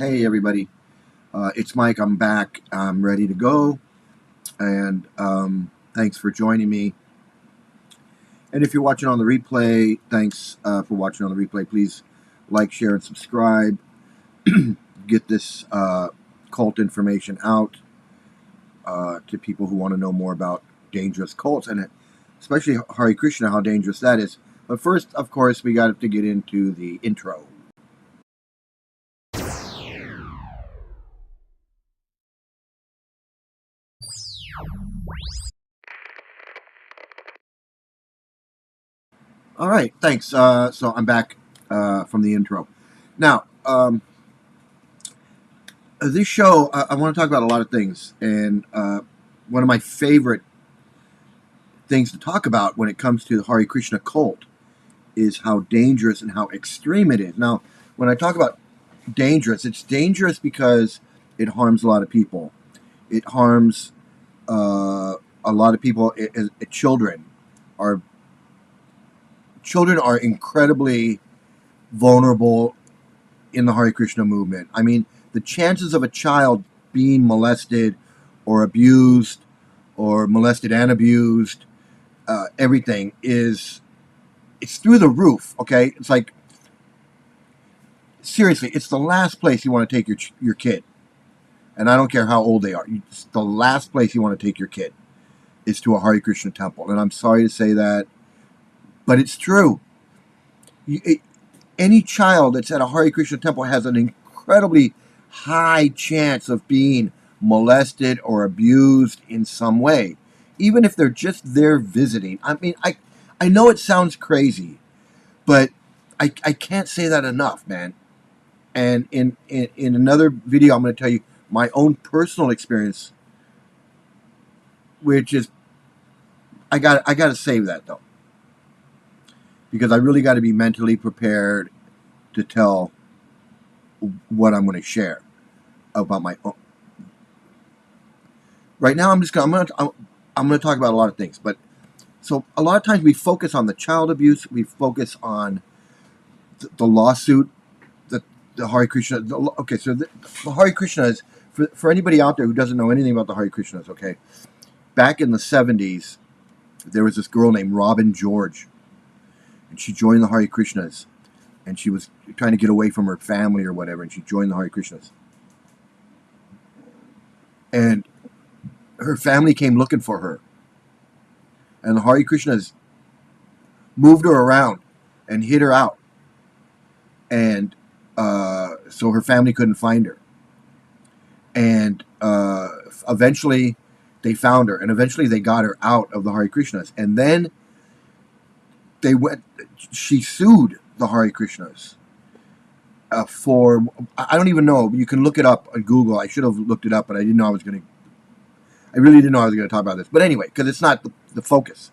Hey everybody, it's Mike. I'm back. I'm ready to go, and thanks for joining me. And if you're watching on the replay, thanks for watching on the replay. Please like, share, and subscribe. Get this cult information out to people who want to know more about dangerous cults, and especially Hare Krishna, how dangerous that is. But first, of course, we got to get into the intro. All right, thanks. So I'm back from the intro. Now, this show, I want to talk about a lot of things, and one of my favorite things to talk about when it comes to the Hare Krishna cult is how dangerous and how extreme it is. Now, when I talk about dangerous, it's dangerous because it harms a lot of people. It harms a lot of people. Children are incredibly vulnerable in the Hare Krishna movement. I mean, the chances of a child being molested or abused or molested and abused, everything it's through the roof, okay? It's like, seriously, it's the last place you want to take your kid. And I don't care how old they are. It's the last place you want to take your kid is to a Hare Krishna temple. And I'm sorry to say that, but it's true. Any child that's at a Hare Krishna temple has an incredibly high chance of being molested or abused in some way, even if they're just there visiting. I mean, I know it sounds crazy, but I can't say that enough, man. And in another video, I'm going to tell you my own personal experience, which is I got to save that though, because I really got to be mentally prepared to tell what I'm going to share about my own. Right now, I'm going to talk about a lot of things, but so a lot of times we focus on the child abuse, we focus on the lawsuit, the Hare Krishna. Okay, so the Hare Krishnas, for anybody out there who doesn't know anything about the Hare Krishnas, okay, back in the 70s, there was this girl named Robin George, and she joined the Hare Krishnas, and she was trying to get away from her family or whatever, and she joined the Hare Krishnas. And her family came looking for her. And the Hare Krishnas moved her around and hid her out. And so her family couldn't find her. And eventually they found her. And eventually they got her out of the Hare Krishnas. And then she sued the Hare Krishnas for, I don't even know, you can look it up on Google. I should have looked it up, but I really didn't know I was going to talk about this. But anyway, because it's not the focus.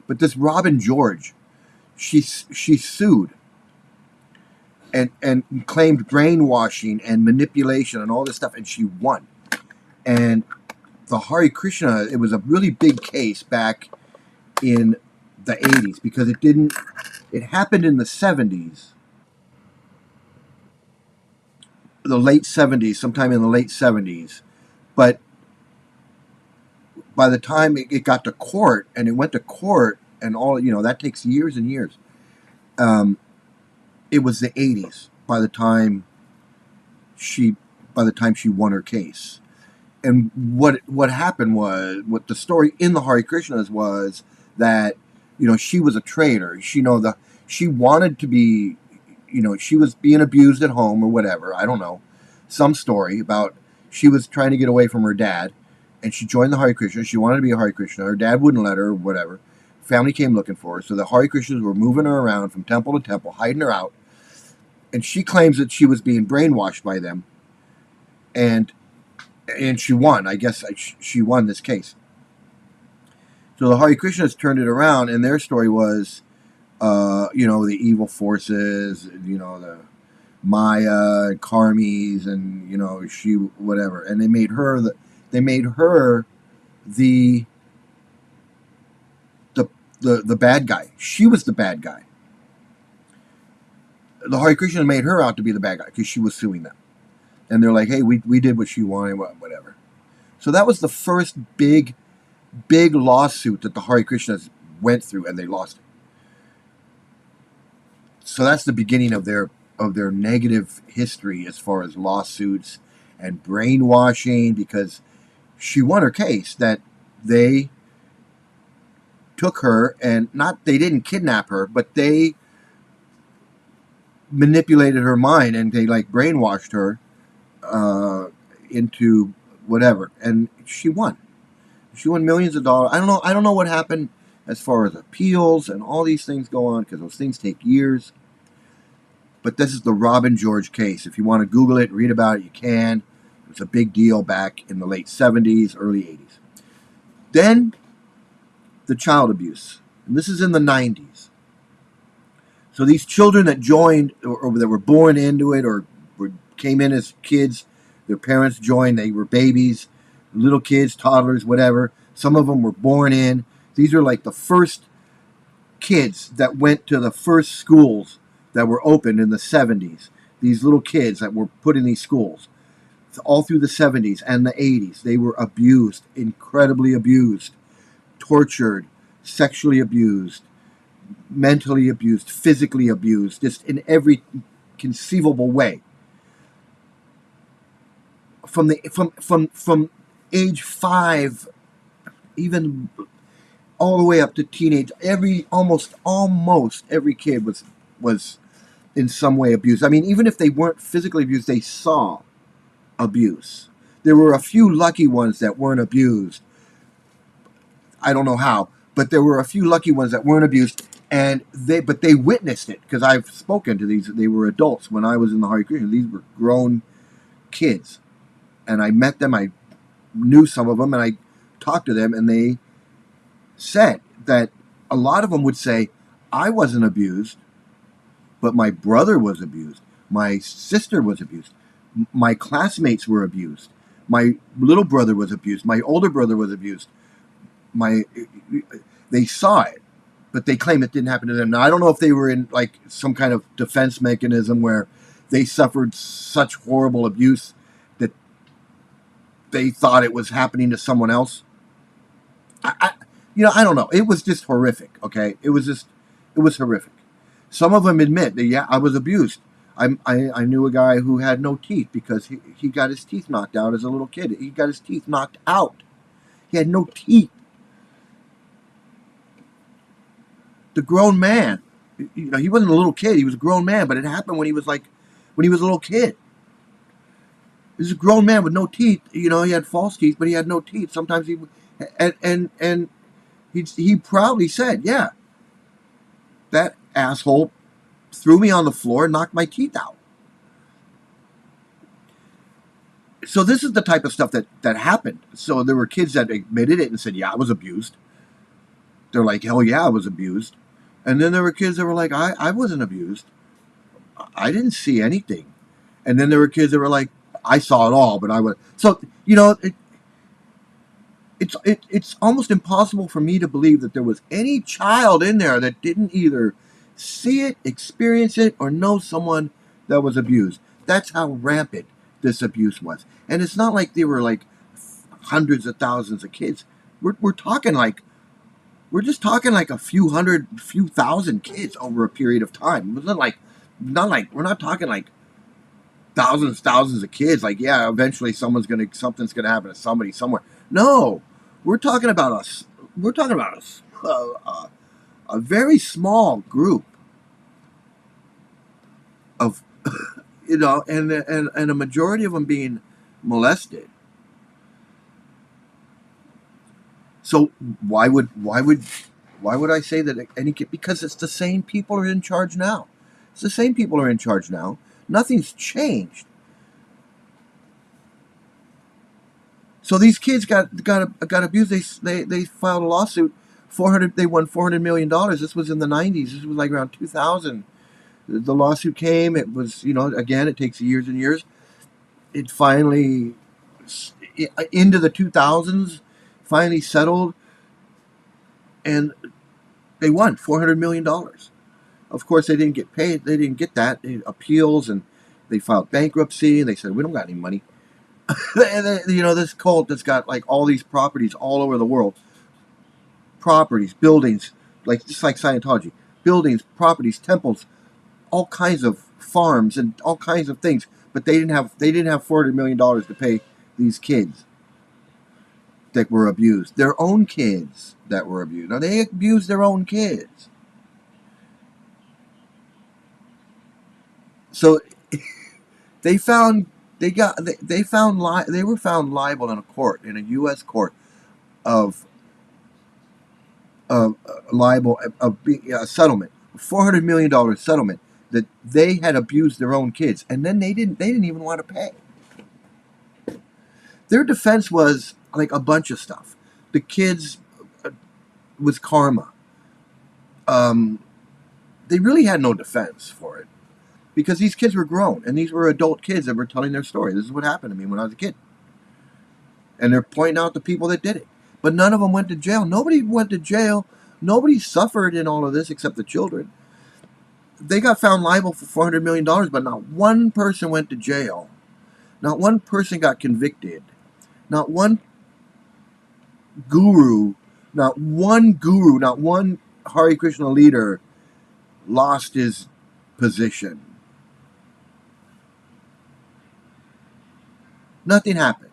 But this Robin George, she sued and claimed brainwashing and manipulation and all this stuff, and she won. And the Hare Krishna, it was a really big case back in the 80s because it happened in the 70s, the late 70s, sometime in the late 70s. But by the time it got to court, and it went to court, and all, that takes years and years. It was the 80s by the time she won her case. And what happened was, what the story in the Hare Krishnas was that, she was a traitor. She wanted to be, she was being abused at home or whatever. I don't know. Some story about she was trying to get away from her dad, and she joined the Hare Krishna. She wanted to be a Hare Krishna. Her dad wouldn't let her or whatever. Family came looking for her. So the Hare Krishnas were moving her around from temple to temple, hiding her out. And she claims that she was being brainwashed by them. And she won. I guess she won this case. So the Hare Krishnas turned it around, and their story was, the evil forces, the Maya, Karmis, and she whatever, and they made her the bad guy. She was the bad guy. The Hare Krishna made her out to be the bad guy because she was suing them. And they're like, hey, we did what she wanted, whatever. So that was the first big lawsuit that the Hare Krishnas went through, and they lost it. So that's the beginning of their negative history as far as lawsuits and brainwashing, because she won her case that they took her, and not they didn't kidnap her, but they manipulated her mind, and they like brainwashed her into whatever, and she won. She won millions of dollars. I don't know what happened as far as appeals and all these things go on, because those things take years. But this is the Robin George case. If you want to Google it, read about it, you can. It was a big deal back in the late 70s, early 80s. Then the child abuse. And this is in the 90s. So these children that joined, or that were born into it, or came in as kids, their parents joined, they were babies, little kids, toddlers, whatever. Some of them were born in. These are like the first kids that went to the first schools that were opened in the 70s. These little kids that were put in these schools. All through the 70s and the 80s, they were abused, incredibly abused, tortured, sexually abused, mentally abused, physically abused, just in every conceivable way. From age 5, even all the way up to teenage, almost every kid was in some way abused. I mean, even if they weren't physically abused, they saw abuse. There were a few lucky ones that weren't abused. I don't know how, but there were a few lucky ones that weren't abused, and they witnessed it, because I've spoken to these. They were adults when I was in the Hare Krishna. These were grown kids, and I met them. I knew some of them, and I talked to them, and they said that a lot of them would say, I wasn't abused, but my brother was abused. My sister was abused. My classmates were abused. My little brother was abused. My older brother was abused. They saw it, but they claim it didn't happen to them. Now, I don't know if they were in like some kind of defense mechanism where they suffered such horrible abuse that they thought it was happening to someone else. I don't know. It was just horrific. Okay, it was horrific. Some of them admit that, yeah, I was abused. I knew a guy who had no teeth because he got his teeth knocked out as a little kid. He got his teeth knocked out. He had no teeth. The grown man, he wasn't a little kid. He was a grown man, but it happened when he was a little kid. He was a grown man with no teeth. He had false teeth, but he had no teeth. Sometimes and he proudly said, yeah, that asshole threw me on the floor and knocked my teeth out. So this is the type of stuff that happened. So there were kids that admitted it and said, yeah, I was abused. They're like, hell yeah, I was abused. And then there were kids that were like, I wasn't abused. I didn't see anything. And then there were kids that were like, I saw it all, but I was. So, it's almost impossible for me to believe that there was any child in there that didn't either see it, experience it, or know someone that was abused. That's how rampant this abuse was. And it's not like they were like hundreds of thousands of kids. We're talking like, we're just talking like a few thousand kids over a period of time. It's not like we're not talking like thousands of kids. Like, yeah, eventually something's gonna happen to somebody somewhere. No, we're talking about a very small group of, and a majority of them being molested. So why would I say that any kid? Because it's the same people are in charge now. It's the same people are in charge now. Nothing's changed. So these kids got abused. They filed a lawsuit. They won $400 million. This was in the 90s. This was like around 2000. The lawsuit came. It was, again, it takes years and years. It finally, into the 2000s, finally settled, and they won $400 million. Of course, they didn't get paid. They didn't get that. Appeals, and They filed bankruptcy. They said, we don't got any money. This cult that's got like all these properties all over the world, properties, buildings, like just like Scientology, buildings, properties, temples, all kinds of farms and all kinds of things. But they didn't have $400 million to pay these kids that were abused. Their own kids that were abused. Now they abused their own kids. So they found they were found liable in a U.S. court of liable of a settlement, $400 million settlement, that they had abused their own kids, and then they didn't even want to pay. Their defense was like a bunch of stuff. The kids was karma. They really had no defense for it because these kids were grown and these were adult kids that were telling their story. This is what happened to me when I was a kid, and they're pointing out the people that did it. But none of them went to jail. Nobody went to jail. Nobody suffered in all of this except the children. They got found liable for $400 million, but not one person went to jail. Not one person got convicted. Not one guru, not one Hare Krishna leader lost his position. Nothing happened.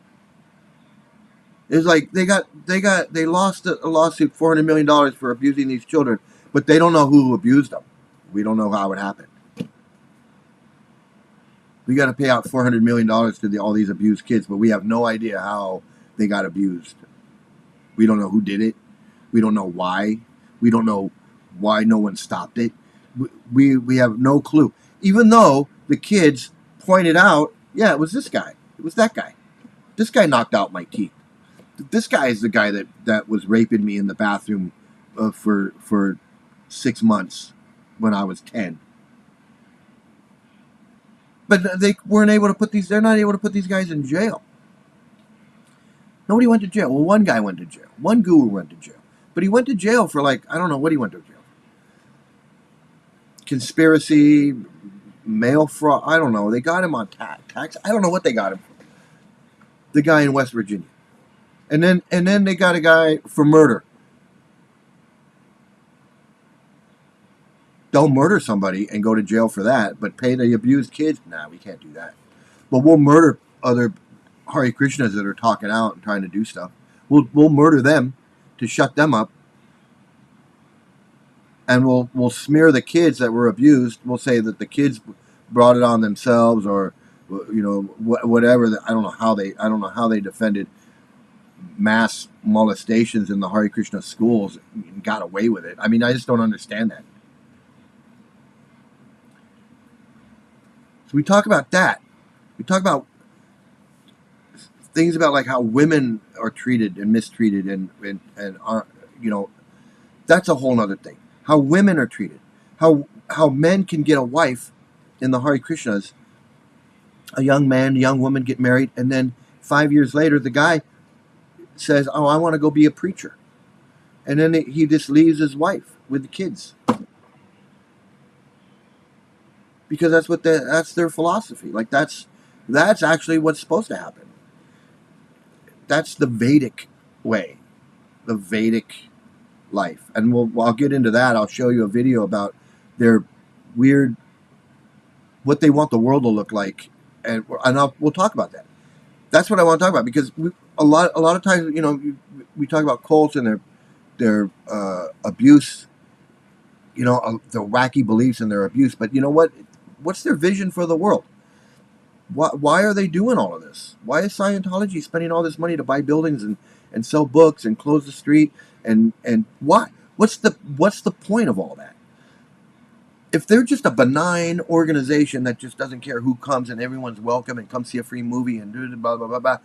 It was like they lost a lawsuit, $400 million for abusing these children, but they don't know who abused them. We don't know how it happened. We got to pay out $400 million to all these abused kids, but we have no idea how they got abused. We don't know who did it. We don't know why. We don't know why no one stopped it. We have no clue. Even though the kids pointed out, yeah, it was this guy. It was that guy. This guy knocked out my teeth. This guy is the guy that was raping me in the bathroom for 6 months when I was 10. But they weren't able to put these. They're not able to put these guys in jail. Nobody went to jail. Well, one guy went to jail. One guru went to jail. But he went to jail for I don't know what he went to jail. Conspiracy, mail fraud. I don't know. They got him on tax. I don't know what they got him for. The guy in West Virginia. And then they got a guy for murder. Don't murder somebody and go to jail for that, but pay the abused kids? Nah, we can't do that. But we'll murder other Hare Krishnas that are talking out and trying to do stuff. We'll murder them to shut them up. And we'll smear the kids that were abused. We'll say that the kids brought it on themselves, or whatever. I don't know how they defended mass molestations in the Hare Krishna schools and got away with it. I mean, I just don't understand that. So we talk about that. We talk about things about how women are treated and mistreated and are, that's a whole other thing. How women are treated. How men can get a wife in the Hare Krishnas. A young man, a young woman get married, and then 5 years later the guy says, oh, I want to go be a preacher. And then he just leaves his wife with the kids. Because that's their philosophy. That's actually what's supposed to happen. That's the Vedic way. The Vedic life. And I'll get into that. I'll show you a video about their weird, what they want the world to look like. And we'll talk about that. That's what I want to talk about, because a lot of times, we talk about cults and their abuse, their wacky beliefs and their abuse. But you know what? What's their vision for the world? Why are they doing all of this? Why is Scientology spending all this money to buy buildings and sell books and close the street? And why? What's the point of all that? If they're just a benign organization that just doesn't care who comes and everyone's welcome and come see a free movie and do blah blah blah blah,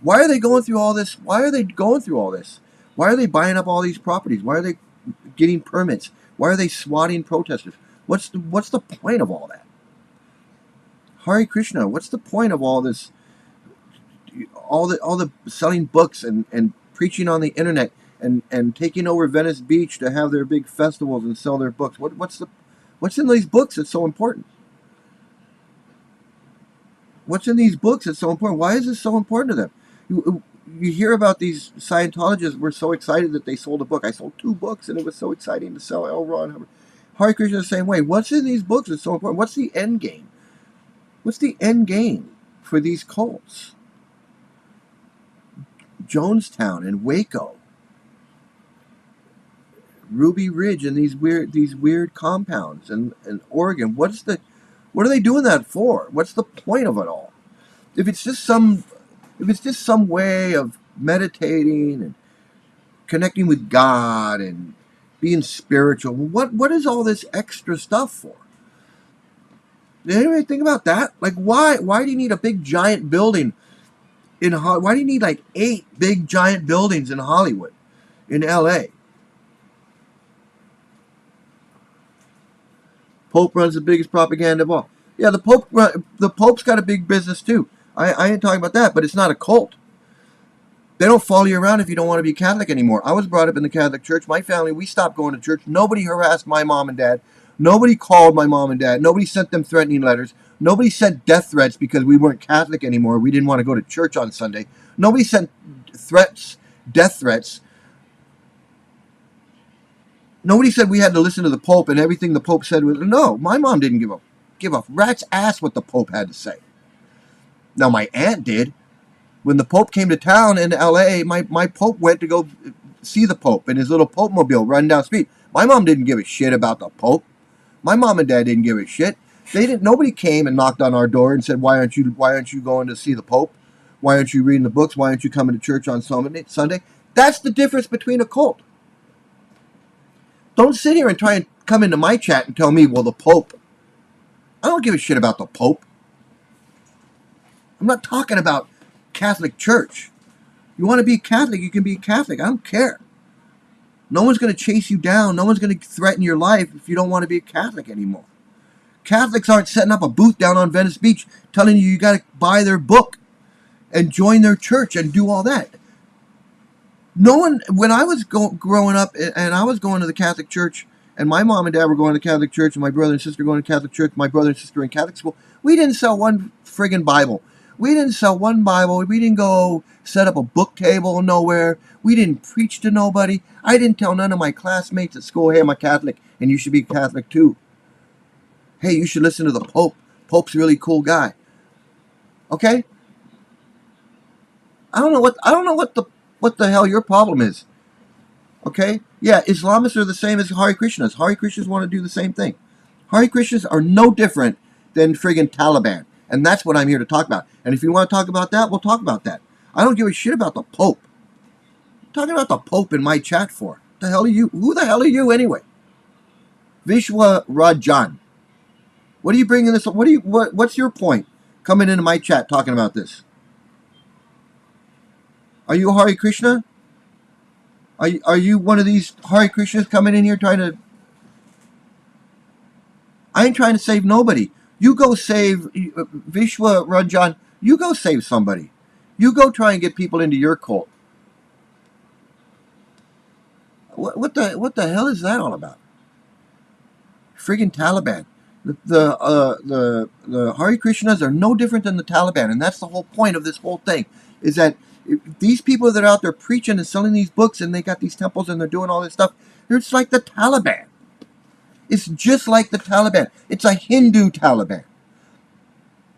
why are they going through all this? Why are they going through all this? Why are they buying up all these properties? Why are they getting permits? Why are they swatting protesters? What's the point of all that? Hare Krishna, what's the point of all this? All the selling books and preaching on the internet and taking over Venice Beach to have their big festivals and sell their books. What's in these books that's so important? What's in these books that's so important? Why is this so important to them? You hear about these Scientologists were so excited that they sold a book. I sold 2 books, and it was so exciting to sell L. Ron Hubbard. Hare Krishna the same way. What's in these books that's so important? What's the end game? What's the end game for these cults? Jonestown and Waco, Ruby Ridge, and these weird compounds, and Oregon. What are they doing that for? What's the point of it all? If it's just some way of meditating and connecting with God and being spiritual, what is all this extra stuff for? Did anybody think about that? Like, why do you need a big giant building in Hollywood? Why do you need like 8 big giant buildings in Hollywood, in LA? Pope runs the biggest propaganda of all. Yeah, the Pope's got a big business too. I ain't talking about that, but it's not a cult. They don't follow you around if you don't want to be Catholic anymore. I was brought up in the Catholic Church. My family, we stopped going to church. Nobody harassed my mom and dad. Nobody called my mom and dad. Nobody sent them threatening letters. Nobody sent death threats because we weren't Catholic anymore. We didn't want to go to church on Sunday. Nobody sent death threats. Nobody said we had to listen to the Pope and everything the Pope said was, no, my mom didn't give a rat's ass what the Pope had to say. Now, my aunt did. When the Pope came to town in L.A., my Pope went to go see the Pope in his little Pope mobile running down the street. My mom didn't give a shit about the Pope. My mom and dad didn't give a shit. Nobody came and knocked on our door and said, why aren't you going to see the Pope? Why aren't you reading the books? Why aren't you coming to church on Sunday? That's the difference between a cult. Don't sit here and try and come into my chat and tell me, well, the Pope. I don't give a shit about the Pope. I'm not talking about Catholic Church. You want to be Catholic, you can be Catholic. I don't care. No one's going to chase you down. No one's going to threaten your life if you don't want to be a Catholic anymore. Catholics aren't setting up a booth down on Venice Beach telling you got to buy their book and join their church and do all that. No one, when I was growing up and I was going to the Catholic Church, and my mom and dad were going to the Catholic Church, and my brother and sister going to Catholic Church, my brother and sister in Catholic school, we didn't sell one friggin' Bible. We didn't sell one Bible. We didn't go set up a book table nowhere. We didn't preach to nobody. I didn't tell none of my classmates at school, hey, I'm a Catholic, and you should be Catholic too. Hey, you should listen to the Pope. Pope's a really cool guy. Okay? I don't know what the hell your problem is. Okay? Yeah, Islamists are the same as Hare Krishnas. Hare Krishnas want to do the same thing. Hare Krishnas are no different than friggin' Taliban. And that's what I'm here to talk about. And if you want to talk about that, we'll talk about that. I don't give a shit about the Pope. I'm talking about the Pope in my chat for. The hell are you? Who the hell are you anyway? Vishwa Rajan. What are you bringing this? What's your point coming into my chat talking about this? Are you Hare Krishna? Are you one of these Hare Krishnas coming in here trying to... I ain't trying to save nobody. You go save Vishwa Rajan. You go save somebody. You go try and get people into your cult. What the hell is that all about? Friggin' Taliban. The Hare Krishnas are no different than the Taliban, and that's the whole point of this whole thing. Is that these people that are out there preaching and selling these books, and they got these temples and they're doing all this stuff, they're just like the Taliban. It's just like the Taliban. It's a Hindu Taliban.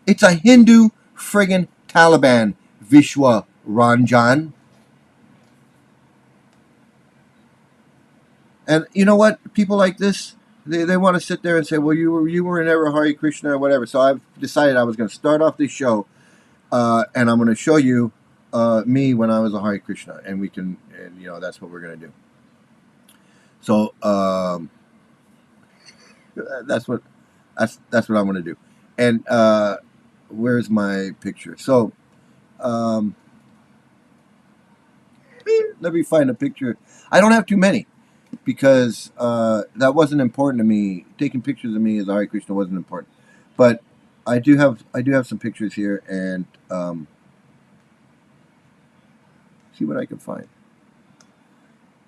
It's a Hindu friggin' Taliban, Vishwa Ranjan. And you know what? People like this, they want to sit there and say, well, you were never Hare Krishna or whatever. So I've decided I was going to start off this show, and I'm going to show you me when I was a Hare Krishna, and that's what we're going to do. So that's what I'm going to do. And where's my picture? So let me find a picture. I don't have too many because that wasn't important to me. Taking pictures of me as a Hare Krishna wasn't important, but I do have some pictures here, and see what I can find.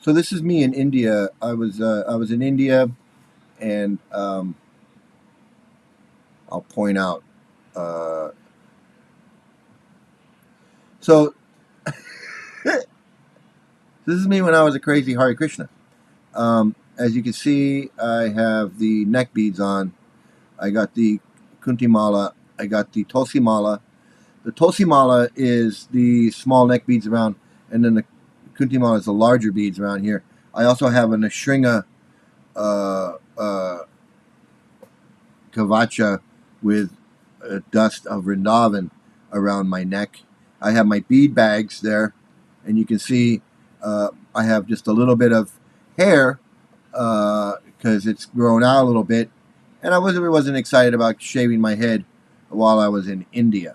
So this is me in India. I was in India, and I'll point out So this is me when I was a crazy Hare Krishna. As you can see, I have the neck beads on. I got the Kunti Mala. I got the Tulsi Mala. The Tulsi Mala is the small neck beads around, and then the Kunti Mala is the larger beads around here. I also have an Ashringa Kavacha with dust of Vrindavan around my neck. I have my bead bags there, and you can see I have just a little bit of hair because it's grown out a little bit, and I wasn't excited about shaving my head while I was in India.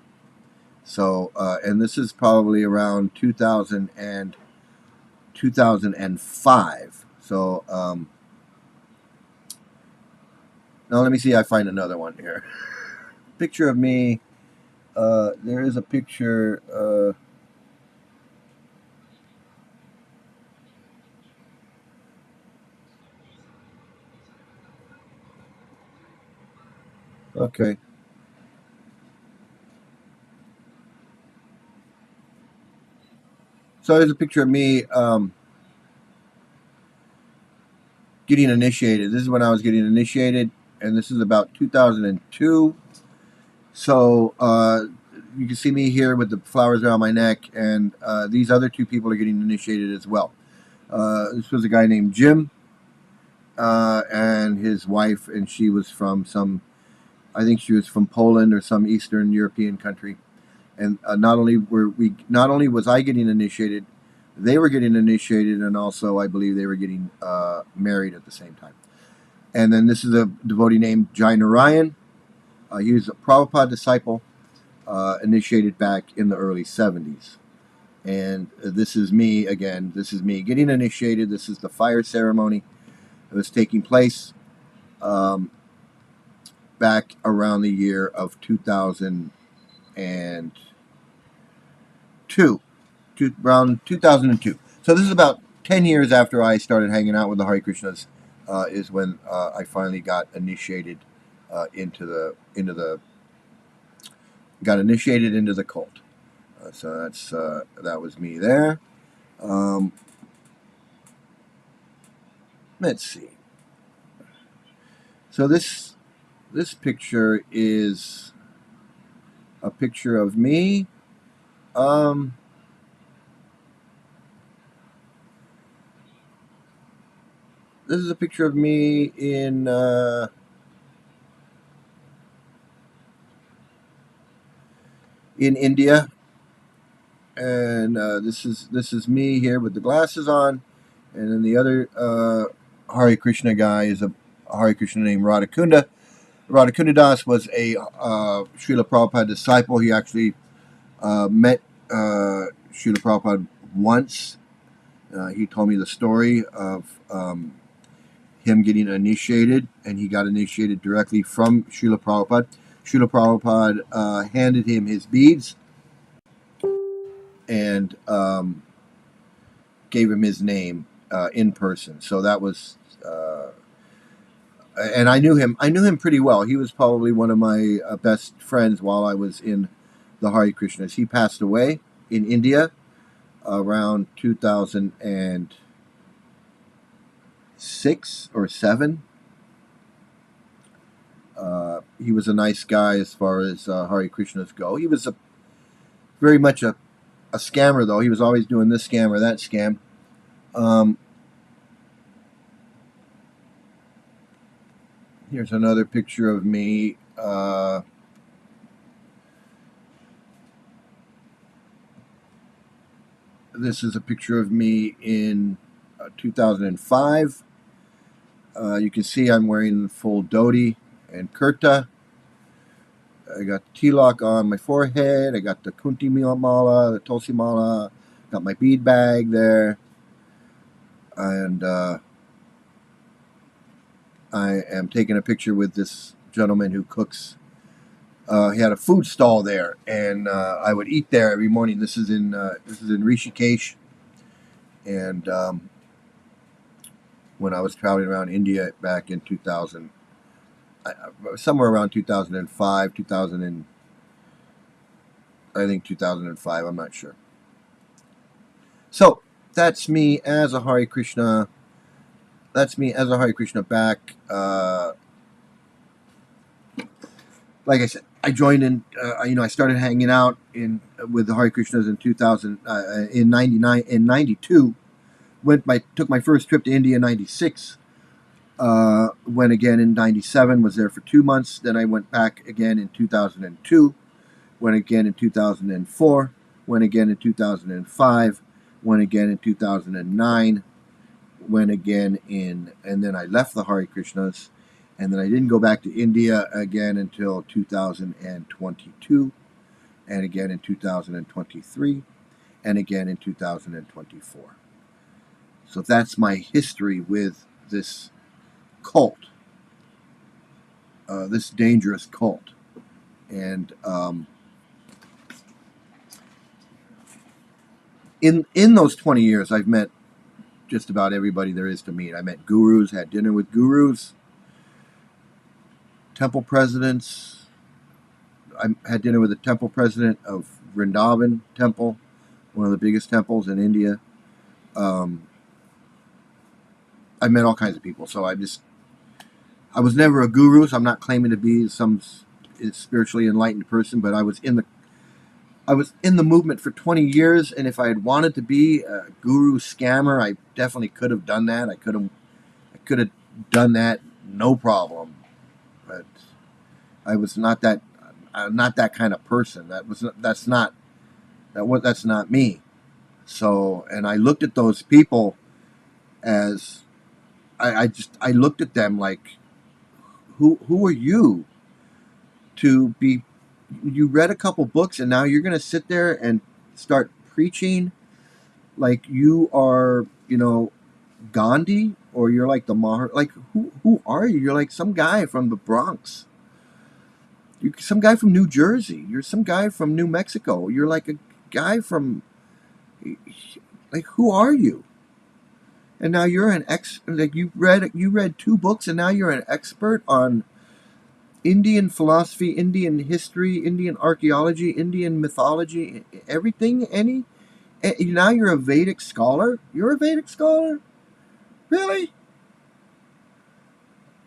So, and this is probably around 2005. So, now let me see. I find another one here. Picture of me. There is a picture. Okay. So there's a picture of me getting initiated. This is when I was getting initiated, and this is about 2002. So you can see me here with the flowers around my neck, and these other two people are getting initiated as well. This was a guy named Jim and his wife, and she was from I think she was from Poland or some Eastern European country. And not only was I getting initiated, they were getting initiated, and also I believe they were getting married at the same time. And then this is a devotee named Jai Narayan. He was a Prabhupada disciple, initiated back in the early 70s. And this is me again. This is me getting initiated. This is the fire ceremony that was taking place back around the year of 2002. Around 2002. So this is about 10 years after I started hanging out with the Hare Krishnas, is when I finally got initiated into the cult. So that was me there. Let's see. So this picture is a picture of me. This is a picture of me in India, and this is me here with the glasses on, and then the other Hare Krishna guy is a Hare Krishna named Radhakunda. Radhakunda Das was a Srila Prabhupada disciple. He actually met Srila Prabhupada once. He told me the story of him getting initiated, and he got initiated directly from Srila Prabhupada. Srila Prabhupada handed him his beads and gave him his name in person. So that was, and I knew him. I knew him pretty well. He was probably one of my best friends while I was in the Hare Krishnas. He passed away in India around 2006 or 7. He was a nice guy as far as Hare Krishnas go. He was very much a scammer, though. He was always doing this scam or that scam. Here's another picture of me. This is a picture of me in 2005. You can see I'm wearing full dhoti and kurta. I got the tilak on my forehead. I got the Kunti Mala, the Tulsi Mala. Got my bead bag there. And I am taking a picture with this gentleman who cooks. He had a food stall there, and I would eat there every morning. This is in Rishikesh, and when I was traveling around India back in 2000, somewhere around 2005, I think 2005. I'm not sure. So that's me as a Hare Krishna. That's me as a Hare Krishna back. Like I said, I joined in. I started hanging out in with the Hare Krishnas in 2000, in '99, in '92. Took my first trip to India in '96. Went again in '97. Was there for 2 months. Then I went back again in 2002. Went again in 2004. Went again in 2005. Went again in 2009. Went again and then I left the Hare Krishnas, and then I didn't go back to India again until 2022, and again in 2023, and again in 2024. So that's my history with this cult, this dangerous cult. And in those 20 years, I've met just about everybody there is to meet. I met gurus, had dinner with gurus, temple presidents. I had dinner with the temple president of Vrindavan Temple, one of the biggest temples in India. I met all kinds of people. So I was never a guru, so I'm not claiming to be some spiritually enlightened person, but I was in the movement for 20 years, and if I had wanted to be a guru scammer, I definitely could have done that. I could have done that, no problem. But I was not that kind of person. That's not me. So, and I looked at those people as I looked at them like, who are you to be? You read a couple books and now you're going to sit there and start preaching like you are, Gandhi, or you're like the like who are you? You're like some guy from the Bronx. You're some guy from New Jersey. You're some guy from New Mexico. You're like a guy from, like, who are you? And now you're you read 2 books and now you're an expert on Indian philosophy, Indian history, Indian archaeology, Indian mythology, everything. Now you're a Vedic scholar. You're a Vedic scholar? Really?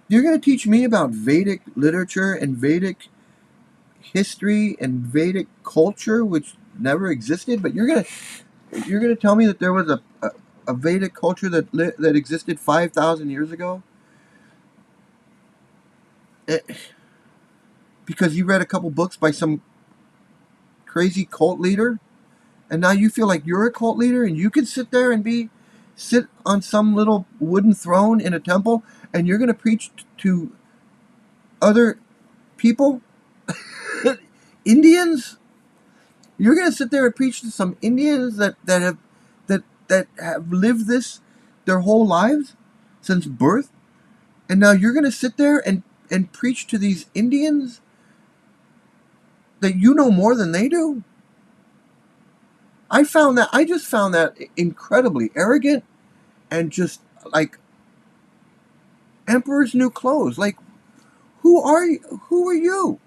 You're going to teach me about Vedic literature and Vedic history and Vedic culture, which never existed? But you're going to tell me that there was a Vedic culture that existed 5,000 years ago? Because you read a couple books by some crazy cult leader, and now you feel like you're a cult leader, and you can sit there and sit on some little wooden throne in a temple, and you're going to preach to other people, Indians. You're going to sit there and preach to some Indians that have lived this their whole lives since birth, and now you're going to sit there and preach to these Indians that you know more than they do. I just found that incredibly arrogant and just like emperor's new clothes. Like, who are you? Who are you?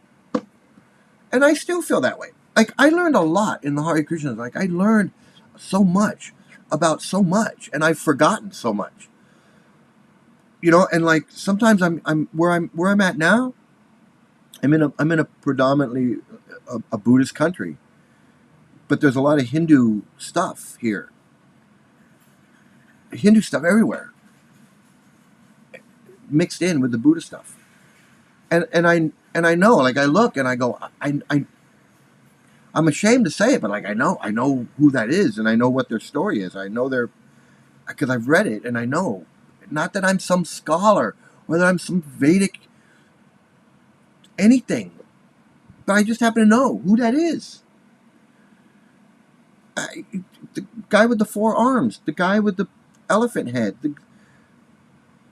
And I still feel that way. Like, I learned a lot in the Hare Krishnas. Like, I learned so much about so much, and I've forgotten so much. And like sometimes I'm where I'm at now. I'm in a predominantly a Buddhist country, but there's a lot of Hindu stuff here. Hindu stuff everywhere, mixed in with the Buddhist stuff. And I know, like, I look and I go, I'm ashamed to say it, but like I know who that is, and I know what their story is. I know because I've read it, and I know. Not that I'm some scholar, or that I'm some Vedic anything, but I just happen to know who that is. The guy with the 4 arms, the guy with the elephant head.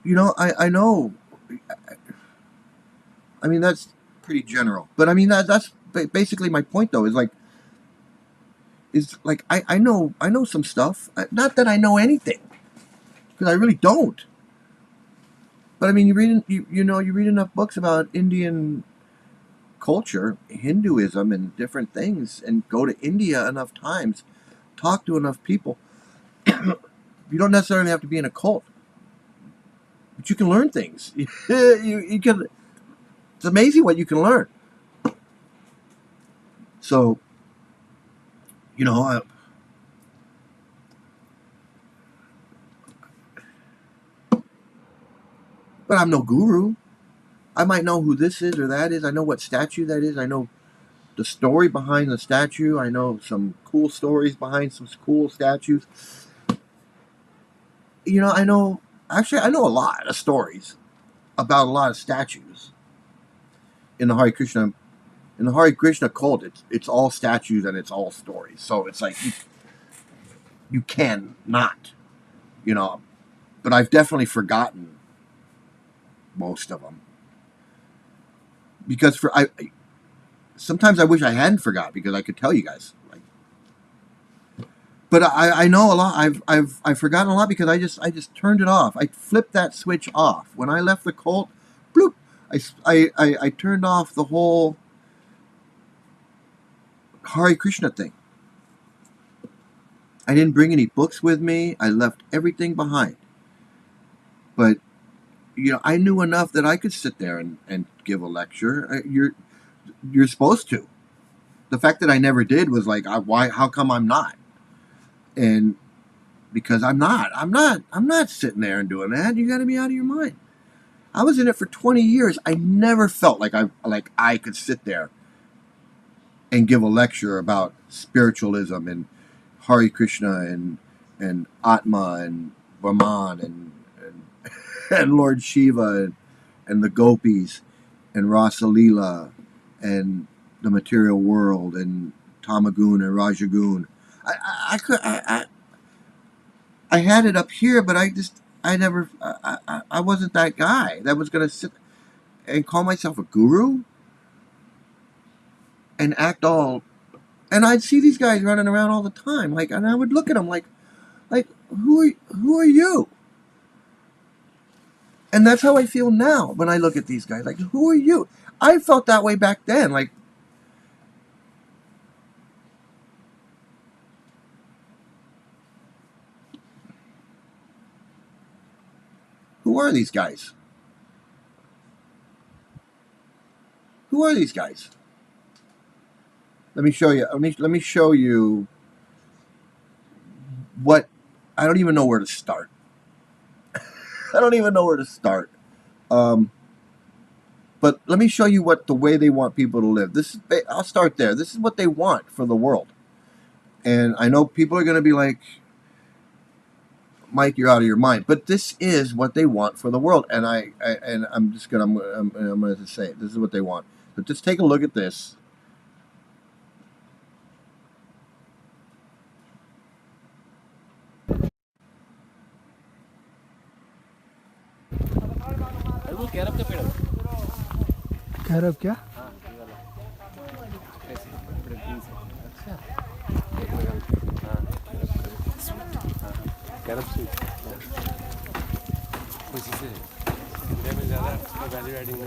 I know. I mean, that's pretty general, but I mean that's basically my point, though. Is like I know some stuff. Not that I know anything, because I really don't. But I mean, you read enough books about Indian culture, Hinduism, and different things, and go to India enough times, talk to enough people, You don't necessarily have to be in a cult, but you can learn things. You can. It's amazing what you can learn. So, you know, but I'm no guru. I might know who this is or that is. I know what statue that is. I know the story behind the statue. I know some cool stories behind some cool statues. You know, I know. Actually, I know a lot of stories about a lot of statues in the Hare Krishna. In the Hare Krishna cult, it's all statues and it's all stories. So it's like you can not, you know. But I've definitely forgotten most of them because sometimes I wish I hadn't forgot because I could tell you guys. Like, but I know a lot. I've forgotten a lot because I just turned it off. I flipped that switch off when I left the cult. Bloop. I turned off the whole Hare Krishna thing. I didn't bring any books with me. I left everything behind. But you know, I knew enough that I could sit there and give a lecture. You're supposed to. The fact that I never did was like, why? How come I'm not? And because I'm not sitting there and doing that. You got to be out of your mind. I was in it for 20 years. I never felt like I could sit there and give a lecture about spiritualism and Hare Krishna and Atma and Brahman and Lord Shiva and the gopis and Rasalila and the material world and Tamagun and Rajagun. I had it up here, but I never I wasn't that guy that was gonna sit and call myself a guru and act all. And I'd see these guys running around all the time, like, and I would look at them like who are you? And that's how I feel now when I look at these guys. Like, who are you? I felt that way back then. Like, who are these guys? Who are these guys? Let me show you. Let me show you what. I don't even know where to start. I don't even know where to start. Um, but let me show you what the way they want people to live. I'll start there. This is what they want for the world. And I know people are going to be like, Mike, you're out of your mind. But this is what they want for the world. And I'm just going to I'm going to say it. This is what they want. But just take a look at this. Carob क्या carob sweet उसी से India में ज़्यादा value adding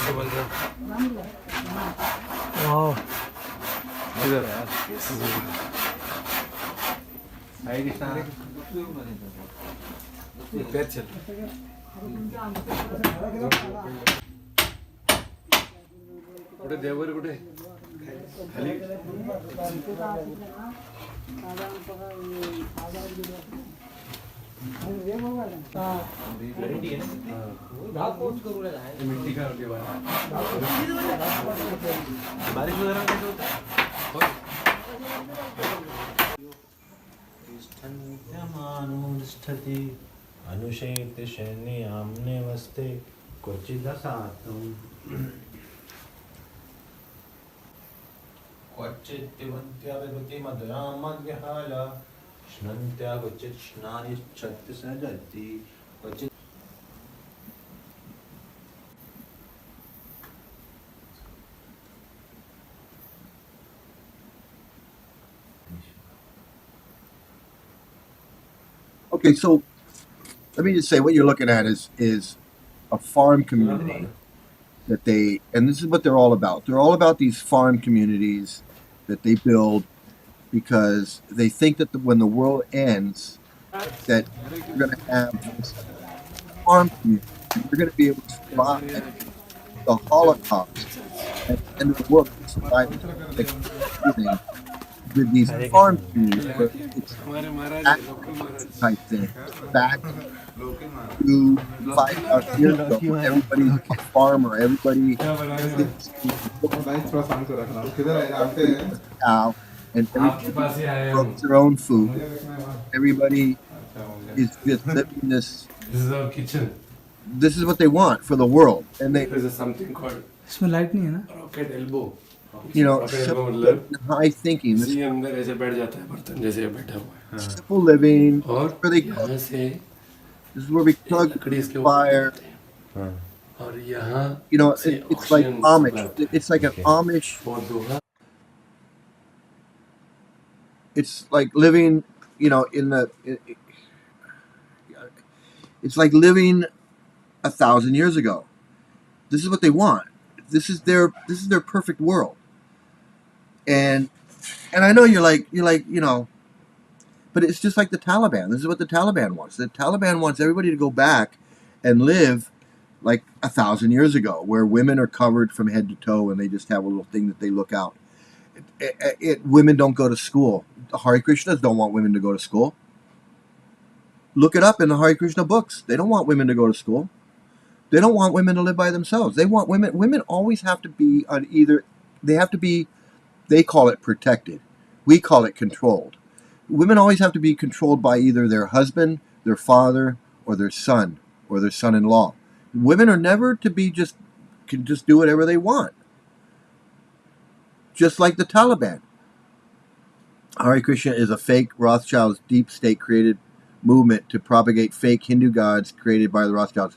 नहीं बोल रहे वाह इधर हरे कृष्णा पैर चल कुठे देवर कुठे खाली मिट्टी का उनके बाद बारिश वगैरह कैसे होता है तिष्ठन्त्यमानुतिष्ठति अनुशेति शैन्याम्ने वस्ते क्वचिदसातुं क्वचित्तिवन्त्या विभूति मधुरां मद्विहाय श्नन्त्या क्वचित् स्नायुश्चत्ति सजति क्वचित् Okay, so let me just say, what you're looking at is a farm community that they, and this is what they're all about. They're all about these farm communities that they build because they think that when the world ends, that we're going to have this farm community. And we're going to be able to survive the Holocaust at the end of the world. We survive like Thanksgiving with these Hare farm Krishna. communities where it's हमारे महाराज back है local Maharaj type thing, back to 5,000 years ago, where everybody's a farmer, everybody क्या बनाएगा lives in थोड़ा शांत को रखना किधर है जानते हैं a cow, and आपके everybody पास ही आए grows हम their own food. मुझे देखना है वहाँ Everybody अच्छा मुझे is just living this. This is our kitchen. This is what they want for the world, and they, There is something called इसमें लाइट नहीं है ना? rocket elbow. you know, Rocket elbow simple मतलब high thinking. This इसी अंदर ऐसे बैठ जाता है बर्तन जैसे ये बैठा हुआ है simple living. और Where they cook. यहाँ से This is where we plug लकड़ी इसके ऊपर fire. रखते हैं और यहाँ You know, से it's like oxygen Amish. supply It's like an Amish. वो दोहा It's like living, you know, it's like living 1,000 years ago. This is what they want. This is their perfect world. And I know you're like, you know, but it's just like the Taliban. This is what the Taliban wants. The Taliban wants everybody to go back and live like 1,000 years ago, where women are covered from head to toe and they just have a little thing that they look out. Women don't go to school. The Hare Krishnas don't want women to go to school. Look it up in the Hare Krishna books. They don't want women to go to school. They don't want women to live by themselves. They want women. Women always have to be on either. They have to be. They call it protected. We call it controlled. Women always have to be controlled by either their husband, their father, or their son, or their son-in-law. Women are never to be can just do whatever they want. Just like the Taliban. Hare Krishna is a fake Rothschild's deep state created movement to propagate fake Hindu gods created by the Rothschilds.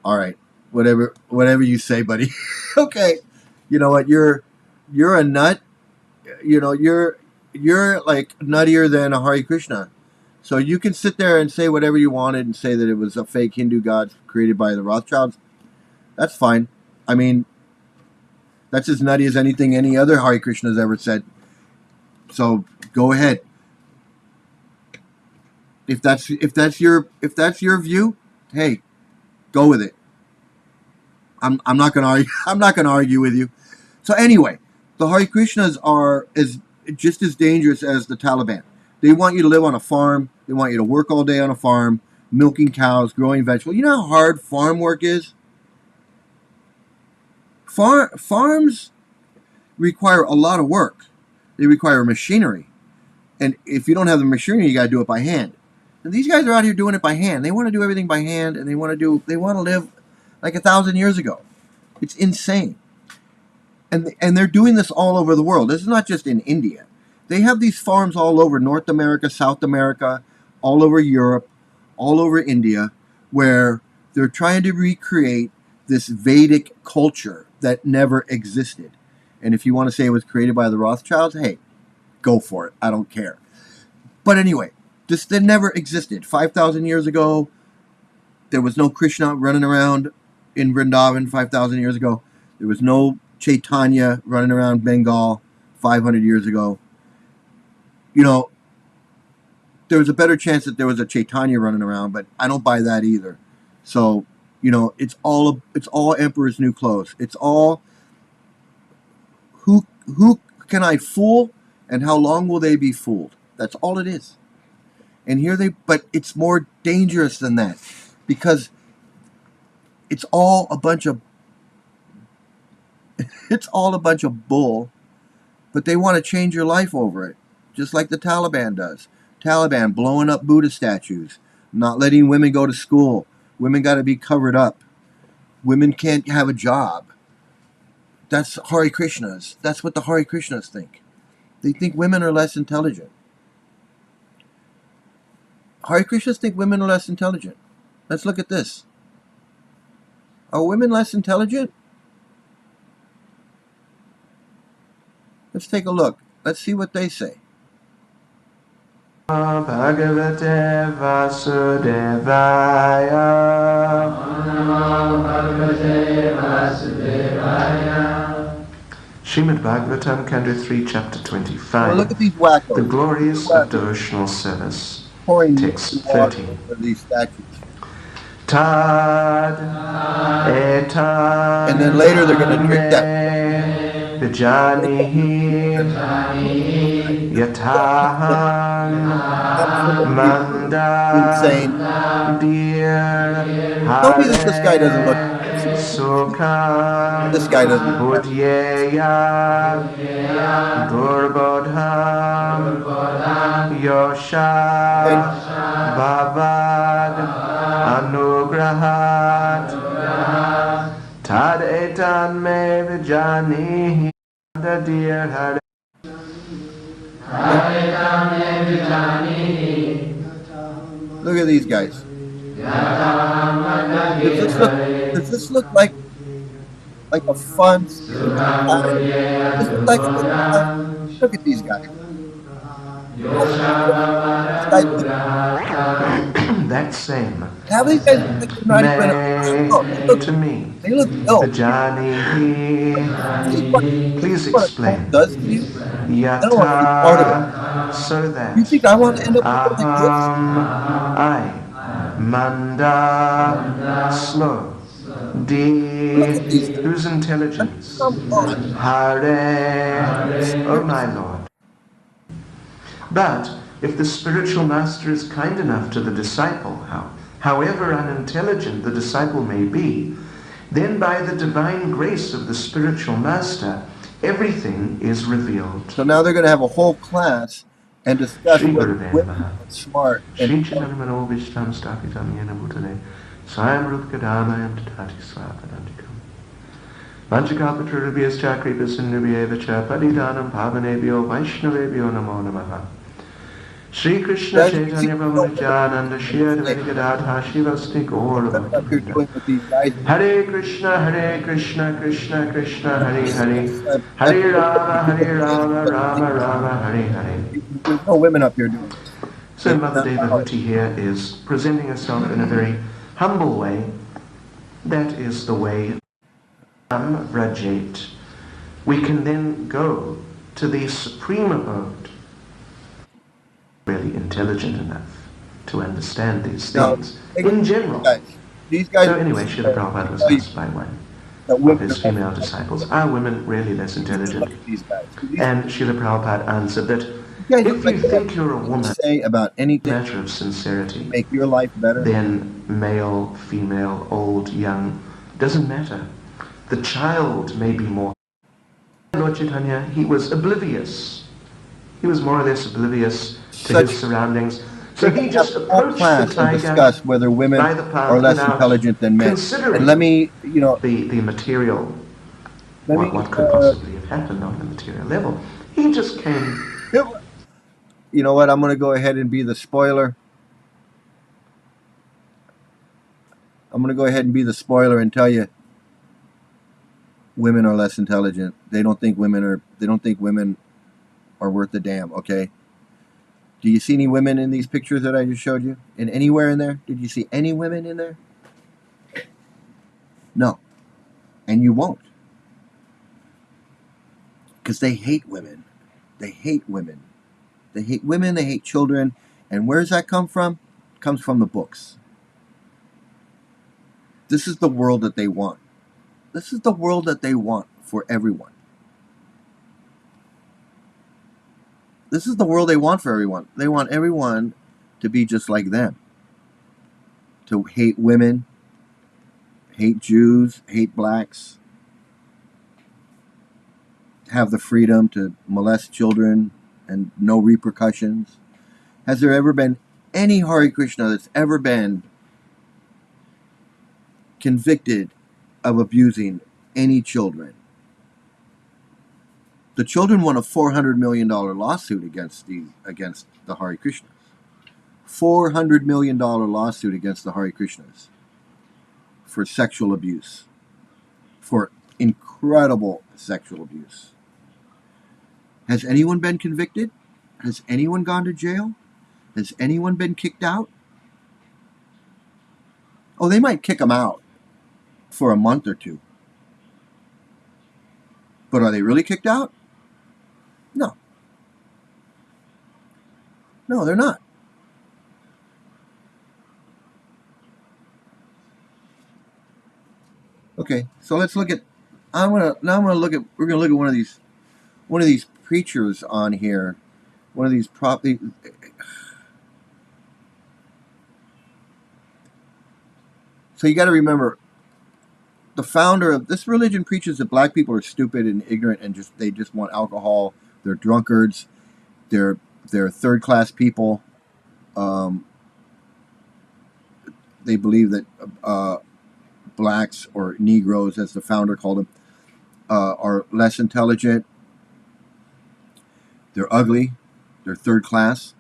All right, whatever you say, buddy. Okay, you know what? You're a nut. You know you're like nuttier than a Hare Krishna. So you can sit there and say whatever you wanted and say that it was a fake Hindu god created by the Rothschilds. That's fine. I mean, that's as nutty as anything any other Hare Krishna has ever said. So go ahead. If that's your view, hey, go with it. I'm not gonna argue. I'm not gonna argue with you. So anyway, the Hare Krishnas are just as dangerous as the Taliban. They want you to live on a farm. They want you to work all day on a farm, milking cows, growing vegetables. You know how hard farm work is? Farms require a lot of work. They require machinery. And if you don't have the machinery, you got to do it by hand. And these guys are out here doing it by hand. They want to do everything by hand, and they want to live like 1,000 years ago. It's insane. And they're doing this all over the world. This is not just in India. They have these farms all over North America, South America, all over Europe, all over India, where they're trying to recreate this Vedic culture that never existed. And if you want to say it was created by the Rothschilds, hey, go for it. I don't care. But anyway, this never existed. 5,000 years ago, there was no Krishna running around in Vrindavan 5,000 years ago. There was no Chaitanya running around Bengal 500 years ago. You know, there was a better chance that there was a Chaitanya running around, but I don't buy that either. So, you know, it's all emperor's new clothes. It's all who can I fool and how long will they be fooled? That's all it is. And but it's more dangerous than that because it's all a bunch of bull, but they want to change your life over it, just like the Taliban does. Taliban blowing up Buddha statues, not letting women go to school. Women got to be covered up. Women can't have a job. That's Hare Krishnas. That's what the Hare Krishnas think. They think women are less intelligent. Hare Krishnas think women are less intelligent. Let's look at this. Are women less intelligent? Let's take a look. Let's see what they say. Bhagavate Vasudevaya. Srimad Bhagavatam, Canto 3, Chapter Well, 25. look at these wackos. The glories Look at of the wackos devotional service. pouring Text water 13. over these statues. Tad etan And then later they're going to drink that. Drink that vijanihi yatahan absolutely manda insane. dear Tell me that this guy doesn't look Hare Sukha This guy doesn't look that. Budhyeya Durbodham And Yosha Bavad Anugrahat Tad etan me vijanihi the dear Hare. look at these guys. Does this look like a fun, silly time? Does this look like fun time? Look at these guys. These guys look, That same how these guys look like they're not even. Oh, to me they look ill. vijanihi. This Please is what a cult explain. does to you. I don't want to be part of it. Yata, so that You think I want to end up looking like this? I manda slow Look D at these guys. whose intelligence Come on. Hare, oh my Lord. But if the spiritual master is kind enough to the disciple, however unintelligent the disciple may be, then by the divine grace of the spiritual master, everything is revealed. So now they're going to have a whole class and discuss Shri whether Gurudev women Maha. are smart Shri and Chidanamano Vishtam Stapitam Yena Bhutale Swayam Rupkadamayam Tatati Swapadantikam Vanchakapatrubhyas Chakripis Nubhyeva Padidanam Pavanebhyo Vaishnavebhyo Namo Namaha. Shri Krishna Guys, you see Chaitanya Prabhu Nityananda Shri Advaita Gadadha Shivasti Gaura what up here doing with these guys. Hare Krishna, Krishna Krishna, Hare Hare, Hare Rama, Rama Rama, Hare Hare. There's no women up here doing this. So Mother Devahuti here is presenting herself in a very humble way. That is the way Rajat. We can then go to the supreme abode, really intelligent enough to understand these things in general. These guys. So anyway, Srila Prabhupada was asked by one of his female disciples, are women really less intelligent? And Srila Prabhupada answered that if you think you're a woman, say about anything, matter of sincerity, make your life better, then male, female, old, young, doesn't matter. The child may be more. Lord Chaitanya, he was oblivious. He was more or less oblivious to his surroundings. So he just approached the tiger and discuss whether women are less intelligent than men. And let me, the material, what could possibly have happened on the material level. He just came. You know what? I'm going to go ahead and be the spoiler. I'm going to go ahead and be the spoiler and tell you, women are less intelligent. They don't think women are worth a damn. Okay. Do you see any women in these pictures that I just showed you? And anywhere in there? Did you see any women in there? No. And you won't. Because they hate women. They hate women. They hate women, they hate children. And where does that come from? It comes from the books. This is the world that they want. This is the world that they want for everyone. This is the world they want for everyone. They want everyone to be just like them. To hate women, hate Jews, hate blacks, have the freedom to molest children and no repercussions. Has there ever been any Hare Krishna that's ever been convicted of abusing any children? The children won a $400 million lawsuit against the Hare Krishnas. $400 million lawsuit against the Hare Krishnas for sexual abuse, for incredible sexual abuse. Has anyone been convicted? Has anyone gone to jail? Has anyone been kicked out? Oh, they might kick them out for a month or two. But are they really kicked out? No. No, they're not. Okay, so let's look at. We're gonna look at one of these preachers on here, one of these So you got to remember, the founder of this religion preaches that black people are stupid and ignorant and they just want alcohol. They're drunkards. They're third class people. They believe that blacks, or Negroes, as the founder called them, are less intelligent. They're ugly. They're third class.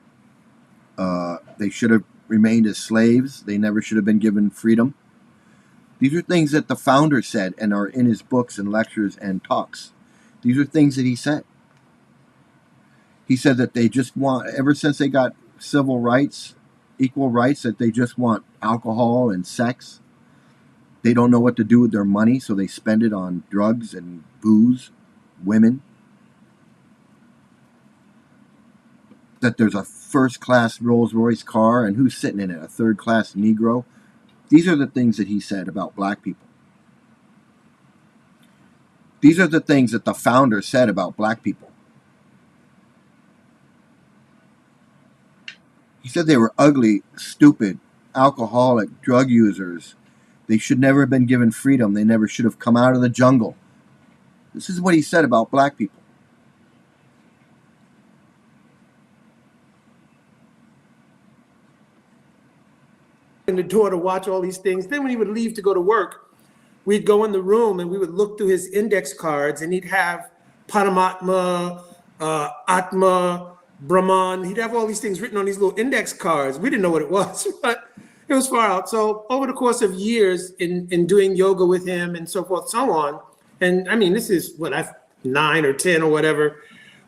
They should have remained as slaves. They never should have been given freedom. These are things that the founder said and are in his books and lectures and talks. These are things that he said. He said that they just want, ever since they got civil rights, equal rights, that they just want alcohol and sex. They don't know what to do with their money, so they spend it on drugs and booze, women. That there's a first-class Rolls-Royce car, and who's sitting in it? A third-class Negro. These are the things that he said about black people. These are the things that the founder said about black people. He said they were ugly, stupid, alcoholic, drug users. They should never have been given freedom. They never should have come out of the jungle. This is what he said about black people. In the door to watch all these things. Then when he would leave to go to work, we'd go in the room and we would look through his index cards, and he'd have Paramatma, Atma, Brahman. He'd have all these things written on these little index cards. We didn't know what it was, but it was far out. So over the course of years in doing yoga with him and so forth, so on, and I mean, this is what, 9 or 10 or whatever.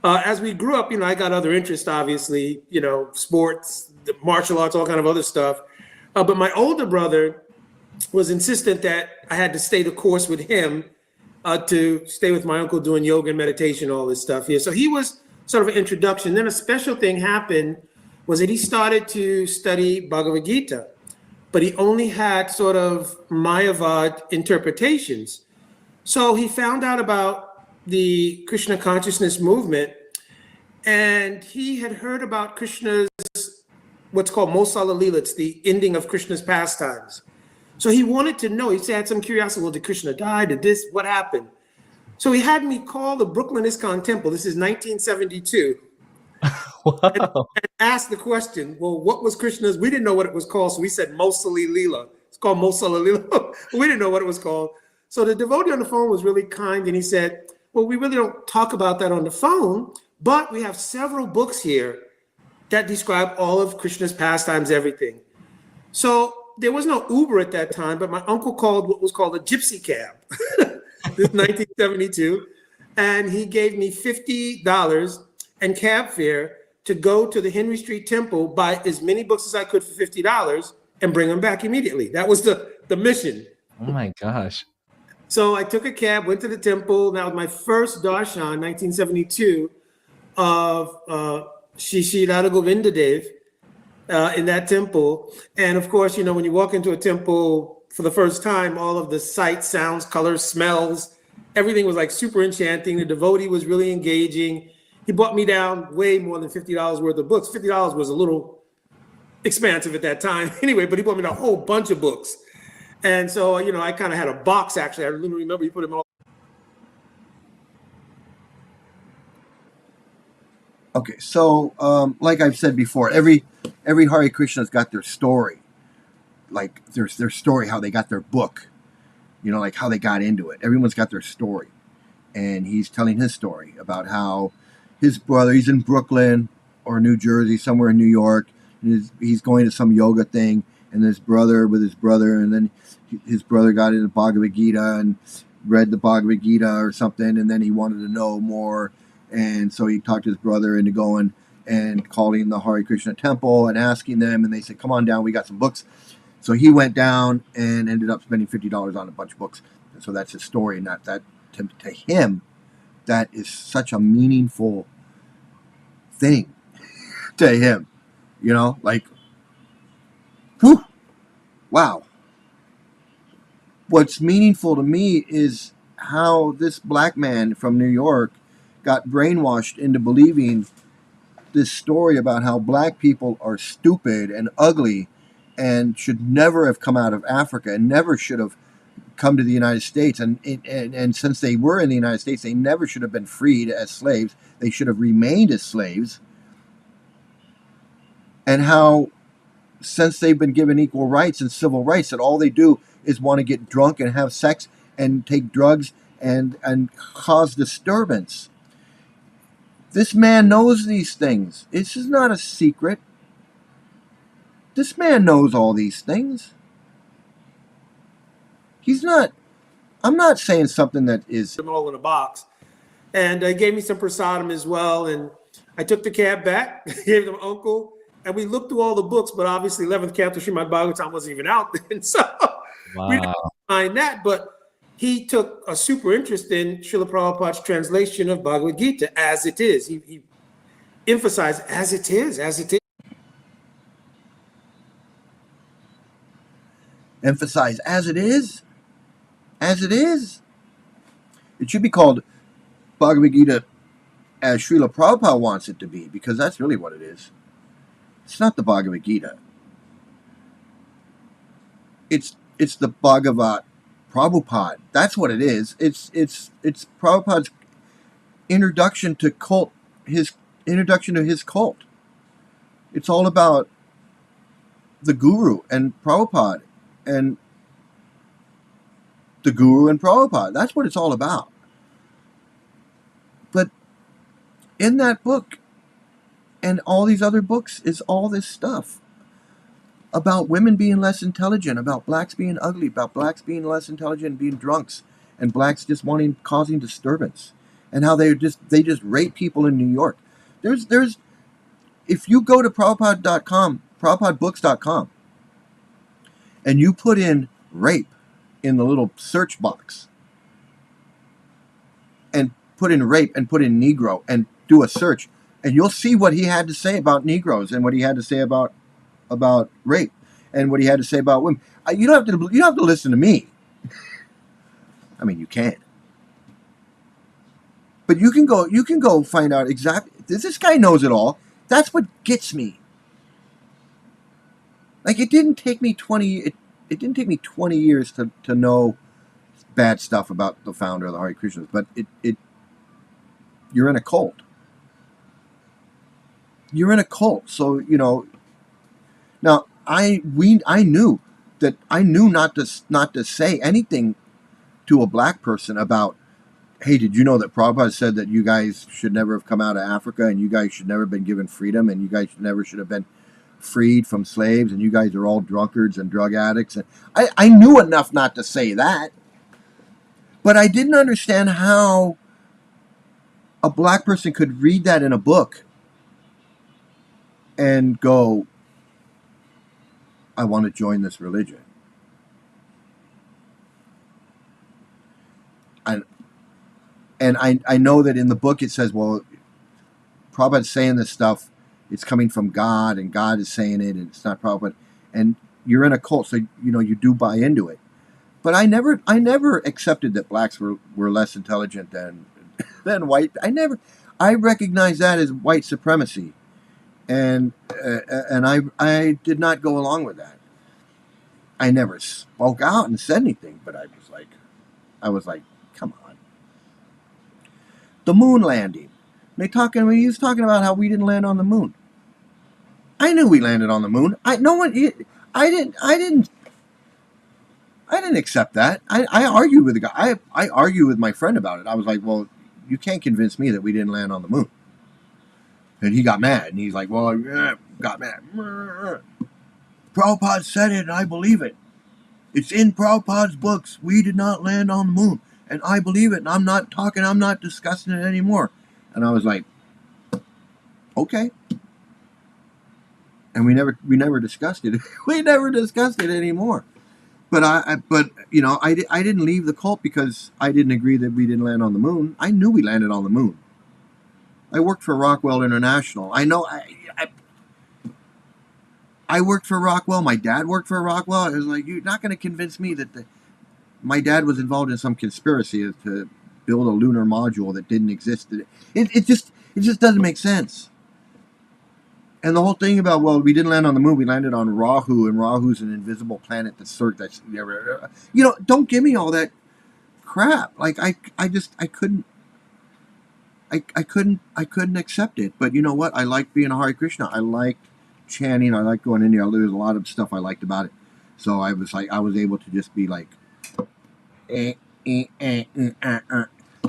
As we grew up, I got other interests, obviously, sports, the martial arts, all kind of other stuff. But my older brother was insistent that I had to stay the course with him to stay with my uncle doing yoga and meditation, all this stuff here. So he was sort of an introduction. Then a special thing happened was that he started to study Bhagavad Gita, but he only had sort of Mayavad interpretations. So he found out about the Krishna consciousness movement, and he had heard about Krishna's what's called Mosala Leela. It's the ending of Krishna's pastimes. So he wanted to know, he had some curiosity, well, did Krishna die? Did this, what happened? So he had me call the Brooklyn ISKCON Temple, this is 1972, Wow. and ask the question, well, what was Krishna's, we didn't know what it was called, so we said Mosali Leela. It's called Mosala Leela. We didn't know what it was called. So the devotee on the phone was really kind, and he said, well, we really don't talk about that on the phone, but we have several books here that describe all of Krishna's pastimes, everything. So there was no Uber at that time, but my uncle called what was called a gypsy cab. This is 1972. And he gave me $50 and cab fare to go to the Henry Street Temple, buy as many books as I could for $50 and bring them back immediately. That was the mission. Oh my gosh. So I took a cab, went to the temple. That was my first darshan, 1972, of Shri Shri Radha Govinda Dev in that temple. And of course, when you walk into a temple for the first time, all of the sights, sounds, colors, smells, everything was like super enchanting. The devotee was really engaging. He bought me down way more than $50 worth of books. $50 was a little expansive at that time anyway, but he bought me down a whole bunch of books. And so, I kind of had a box, actually. I remember he put them all. Okay, so like I've said before, every Hare Krishna's got their story, like their story, how they got their book, like how they got into it. Everyone's got their story, and he's telling his story about how his brother, he's in Brooklyn or New Jersey, somewhere in New York, and he's going to some yoga thing, and his brother, and then his brother got into Bhagavad Gita and read the Bhagavad Gita or something, and then he wanted to know more. And so he talked his brother into going and calling the Hare Krishna temple and asking them, and they said, come on down, we got some books. So he went down and ended up spending $50 on a bunch of books. And so that's his story, and that to him, that is such a meaningful thing to him. You know, like, whew, wow. What's meaningful to me is how this black man from New York got brainwashed into believing this story about how black people are stupid and ugly and should never have come out of Africa and never should have come to the United States. And since they were in the United States, they never should have been freed as slaves. They should have remained as slaves. And how, since they've been given equal rights and civil rights, that all they do is want to get drunk and have sex and take drugs and cause disturbance. This man knows these things. This is not a secret. This man knows all these things. He's not, I'm not saying something that is... Them all in a box. And gave me some prasadam as well. And I took the cab back, gave them uncle, and we looked through all the books, but obviously 11th Canto Srimad Bhagavatam wasn't even out then. So we didn't find that. But he took a super interest in Srila Prabhupada's translation of Bhagavad Gita as it is. He emphasized as it is, as it is. Emphasize as it is. As it is. It should be called Bhagavad Gita as Srila Prabhupada wants it to be, because that's really what it is. It's not the Bhagavad Gita. It's the Bhagavad Prabhupada. That's what it is. It's Prabhupada's introduction to cult, his introduction to his cult. It's all about the Guru and Prabhupada, and the Guru and Prabhupada. That's what it's all about. But in that book and all these other books is all this stuff about women being less intelligent, about blacks being ugly, about blacks being less intelligent and being drunks, and blacks just causing disturbance, and how they just rape people in New York. There's if you go to Prabhupada.com, PrabhupadaBooks.com, and you put in rape in the little search box, and put in rape and put in Negro and do a search, and you'll see what he had to say about Negroes and what he had to say about rape and what he had to say about women. You don't have to listen to me. I mean, you can, but you can go find out exactly. This guy knows it all. That's what gets me. Like, it didn't take me 20 years to know bad stuff about the founder of the Hare Krishnas, but you're in a cult. You're in a cult, so you know. Now I knew not to say anything to a black person about, hey, did you know that Prabhupada said that you guys should never have come out of Africa, and you guys should never have been given freedom, and you guys should have been freed from slaves, and you guys are all drunkards and drug addicts. And I knew enough not to say that, but I didn't understand how a black person could read that in a book and go, I want to join this religion. And I know that in the book it says, well, Prabhupada's saying this stuff, it's coming from God, and God is saying it, and it's not Prabhupada. And you're in a cult, so you do buy into it. But I never accepted that blacks were less intelligent than white. I recognize that as white supremacy, and I did not go along with that. I never spoke out and said anything, but I was like, come on. The moon landing. He was talking about how we didn't land on the moon. I knew we landed on the moon. I didn't accept that. I argued with the guy. I argued with my friend about it. I was like, well, you can't convince me that we didn't land on the moon. And he got mad. And he's like, well, got mad. Prabhupada said it, and I believe it. It's in Prabhupada's books. We did not land on the moon. And I believe it. And I'm not discussing it anymore. And I was like, okay. and we never discussed it. We never discussed it anymore. But I didn't leave the cult because I didn't agree that we didn't land on the moon. I knew we landed on the moon. I worked for Rockwell International. I worked for Rockwell. My dad worked for Rockwell. It was like, you're not going to convince me that my dad was involved in some conspiracy to build a lunar module that didn't exist. It just doesn't make sense. And the whole thing about, well, we didn't land on the moon, we landed on Rahu, and Rahu's an invisible planet that's don't give me all that crap. Like I couldn't accept it. But you know what? I liked being a Hare Krishna. I liked chanting. I liked going in there. There was a lot of stuff I liked about it. So I was able to just be like,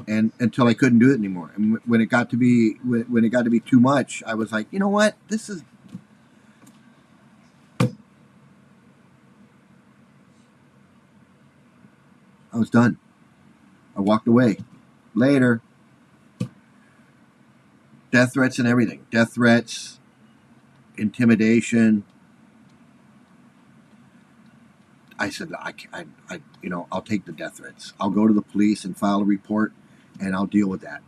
and until I couldn't do it anymore. And when it got to be too much, I was like, you know what? I was done. I walked away. Later. Death threats and everything. Death threats, intimidation. I said, I'll take the death threats. I'll go to the police and file a report, and I'll deal with that.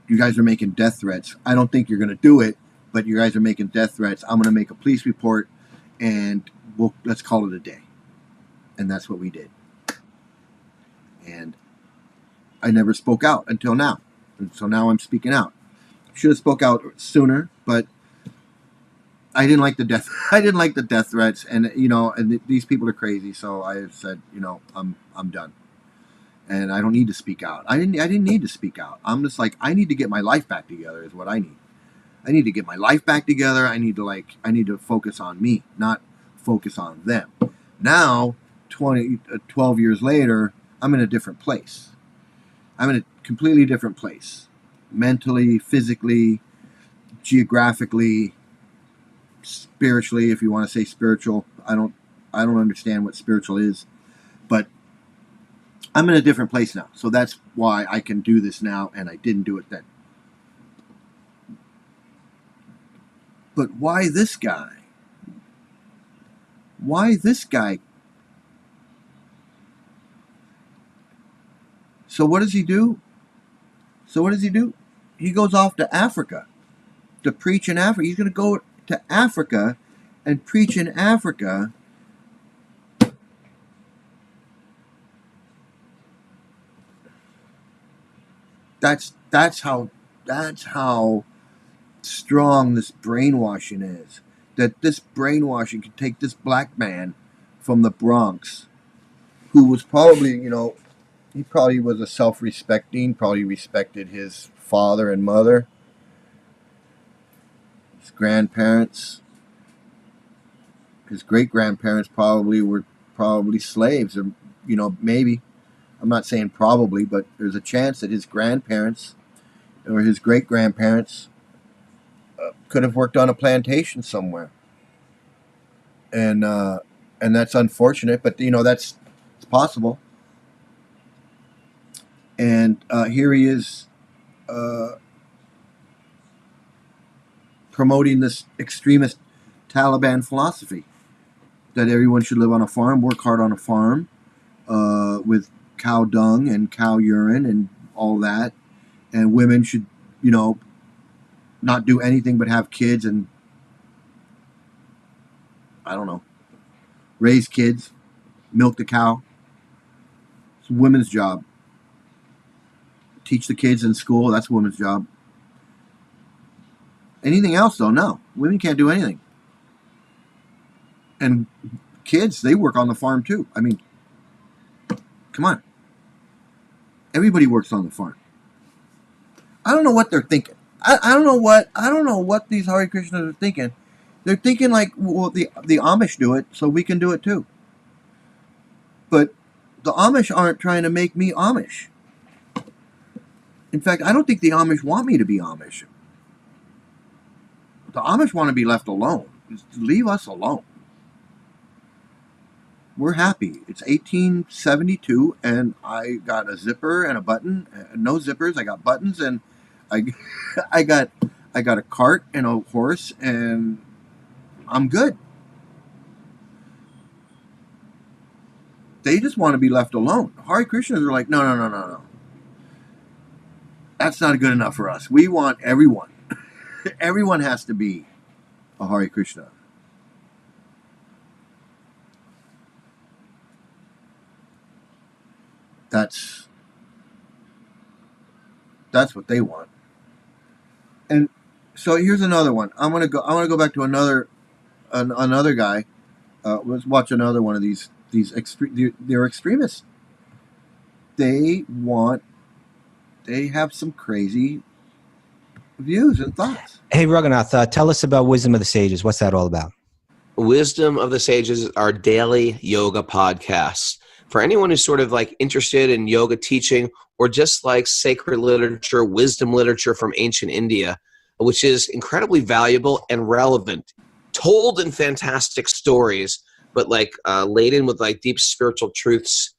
You guys are making death threats. I don't think you're going to do it, but you guys are making death threats. I'm going to make a police report, and let's call it a day. And that's what we did. And I never spoke out until now. And so now I'm speaking out. Should have spoke out sooner, but I didn't like the death. I didn't like the death threats, and these people are crazy. So I said, I'm done, and I don't need to speak out. I didn't need to speak out. I'm just like, I need to get my life back together. Is what I need. I need to get my life back together. I need to focus on me, not focus on them. Now, 12 years later, I'm in a different place. I'm in a completely different place, mentally, physically, geographically, spiritually, if you want to say spiritual. I don't understand what spiritual is, but I'm in a different place now. So that's why I can do this now, and I didn't do it then. But why this guy? Why this guy? So what does he do? He goes off to Africa to preach in Africa. He's going to go to Africa and preach in Africa. That's how strong this brainwashing is. That this brainwashing can take this black man from the Bronx, who was probably, he probably was a self-respecting, probably respected his father and mother, his grandparents, his great-grandparents were probably slaves, or, maybe. I'm not saying probably, but there's a chance that his grandparents or his great-grandparents could have worked on a plantation somewhere. And that's unfortunate, but, it's possible. And here he is promoting this extremist Taliban philosophy that everyone should live on a farm, work hard on a farm, with cow dung and cow urine and all that, and women should, not do anything but have kids and, I don't know, raise kids, milk the cow. It's a women's job. Teach the kids in school, that's a woman's job. Anything else, though, no. Women can't do anything. And kids, they work on the farm, too. I mean, come on. Everybody works on the farm. I don't know what they're thinking. I don't know what these Hare Krishnas are thinking. They're thinking like, well, the Amish do it, so we can do it too. But the Amish aren't trying to make me Amish. In fact, I don't think the Amish want me to be Amish. The Amish want to be left alone. Just leave us alone. We're happy. It's 1872, and I got a zipper and a button. No zippers. I got buttons, and I got I got a cart and a horse, and I'm good. They just want to be left alone. Hare Krishnas are like, no, no, no, no, no. That's not good enough for us. We want everyone. Everyone has to be a Hare Krishna. That's what they want. And so here's another one. I'm gonna go back to another guy. Let's watch another one of these. They're extremists. They have some crazy views and thoughts. Hey, Raghunath, tell us about Wisdom of the Sages. What's that all about? Wisdom of the Sages, our daily yoga podcast. For anyone who's sort of like interested in yoga teaching or just like sacred literature, wisdom literature from ancient India, which is incredibly valuable and relevant, told in fantastic stories, but like laden with like deep spiritual truths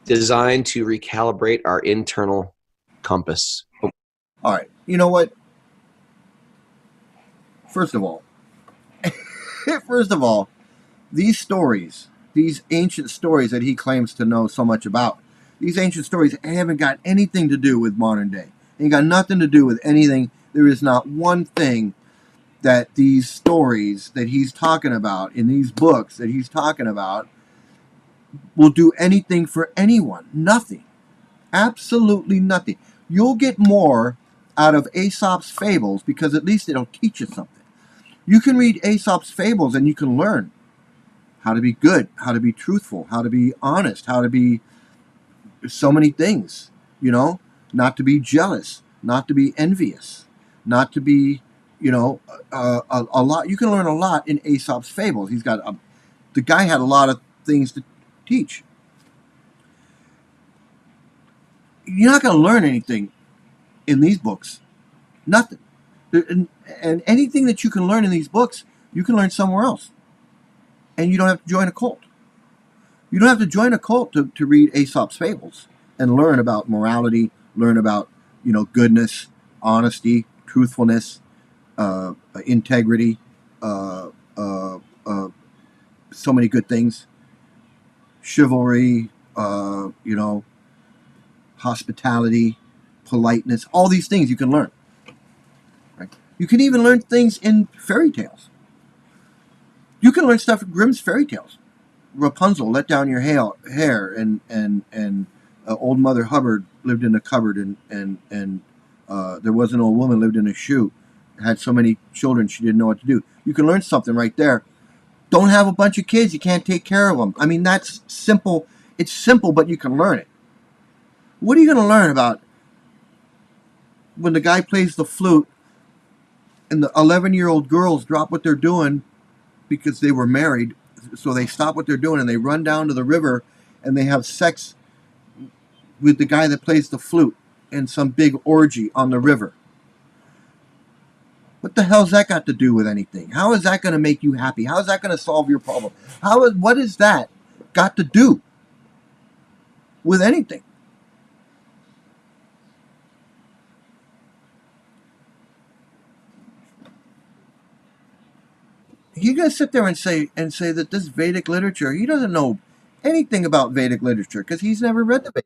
designed to recalibrate our internal compass. All right. You know what? First of all, these stories, these ancient stories that he claims to know so much about, these ancient stories haven't got anything to do with modern day. They ain't got nothing to do with anything. There is not one thing that these stories that he's talking about in these books that he's talking about will do anything for anyone. Nothing. Absolutely nothing. You'll get more out of Aesop's fables because at least it'll teach you something. You can read Aesop's fables and you can learn how to be good, how to be truthful, how to be honest, how to be so many things, not to be jealous, not to be envious, not to be, a lot. You can learn a lot in Aesop's fables. The guy had a lot of things to teach. You're not going to learn anything in these books. Nothing. And anything that you can learn in these books, you can learn somewhere else. And you don't have to join a cult. You don't have to join a cult to read Aesop's fables and learn about morality, learn about, goodness, honesty, truthfulness, integrity, so many good things. Chivalry, hospitality, politeness, all these things you can learn. Right? You can even learn things in fairy tales. You can learn stuff in Grimm's fairy tales. Rapunzel let down your hair, and old Mother Hubbard lived in a cupboard, and there was an old woman lived in a shoe. Had so many children she didn't know what to do. You can learn something right there. Don't have a bunch of kids, you can't take care of them. I mean, that's simple. It's simple, but you can learn it. What are you going to learn about when the guy plays the flute and the 11-year-old girls drop what they're doing because they were married, so they stop what they're doing and they run down to the river and they have sex with the guy that plays the flute in some big orgy on the river? What the hell's that got to do with anything? How is that going to make you happy? How is that going to solve your problem? What is that got to do with anything? You're going to sit there and say that this Vedic literature, he doesn't know anything about Vedic literature because he's never read the Vedic.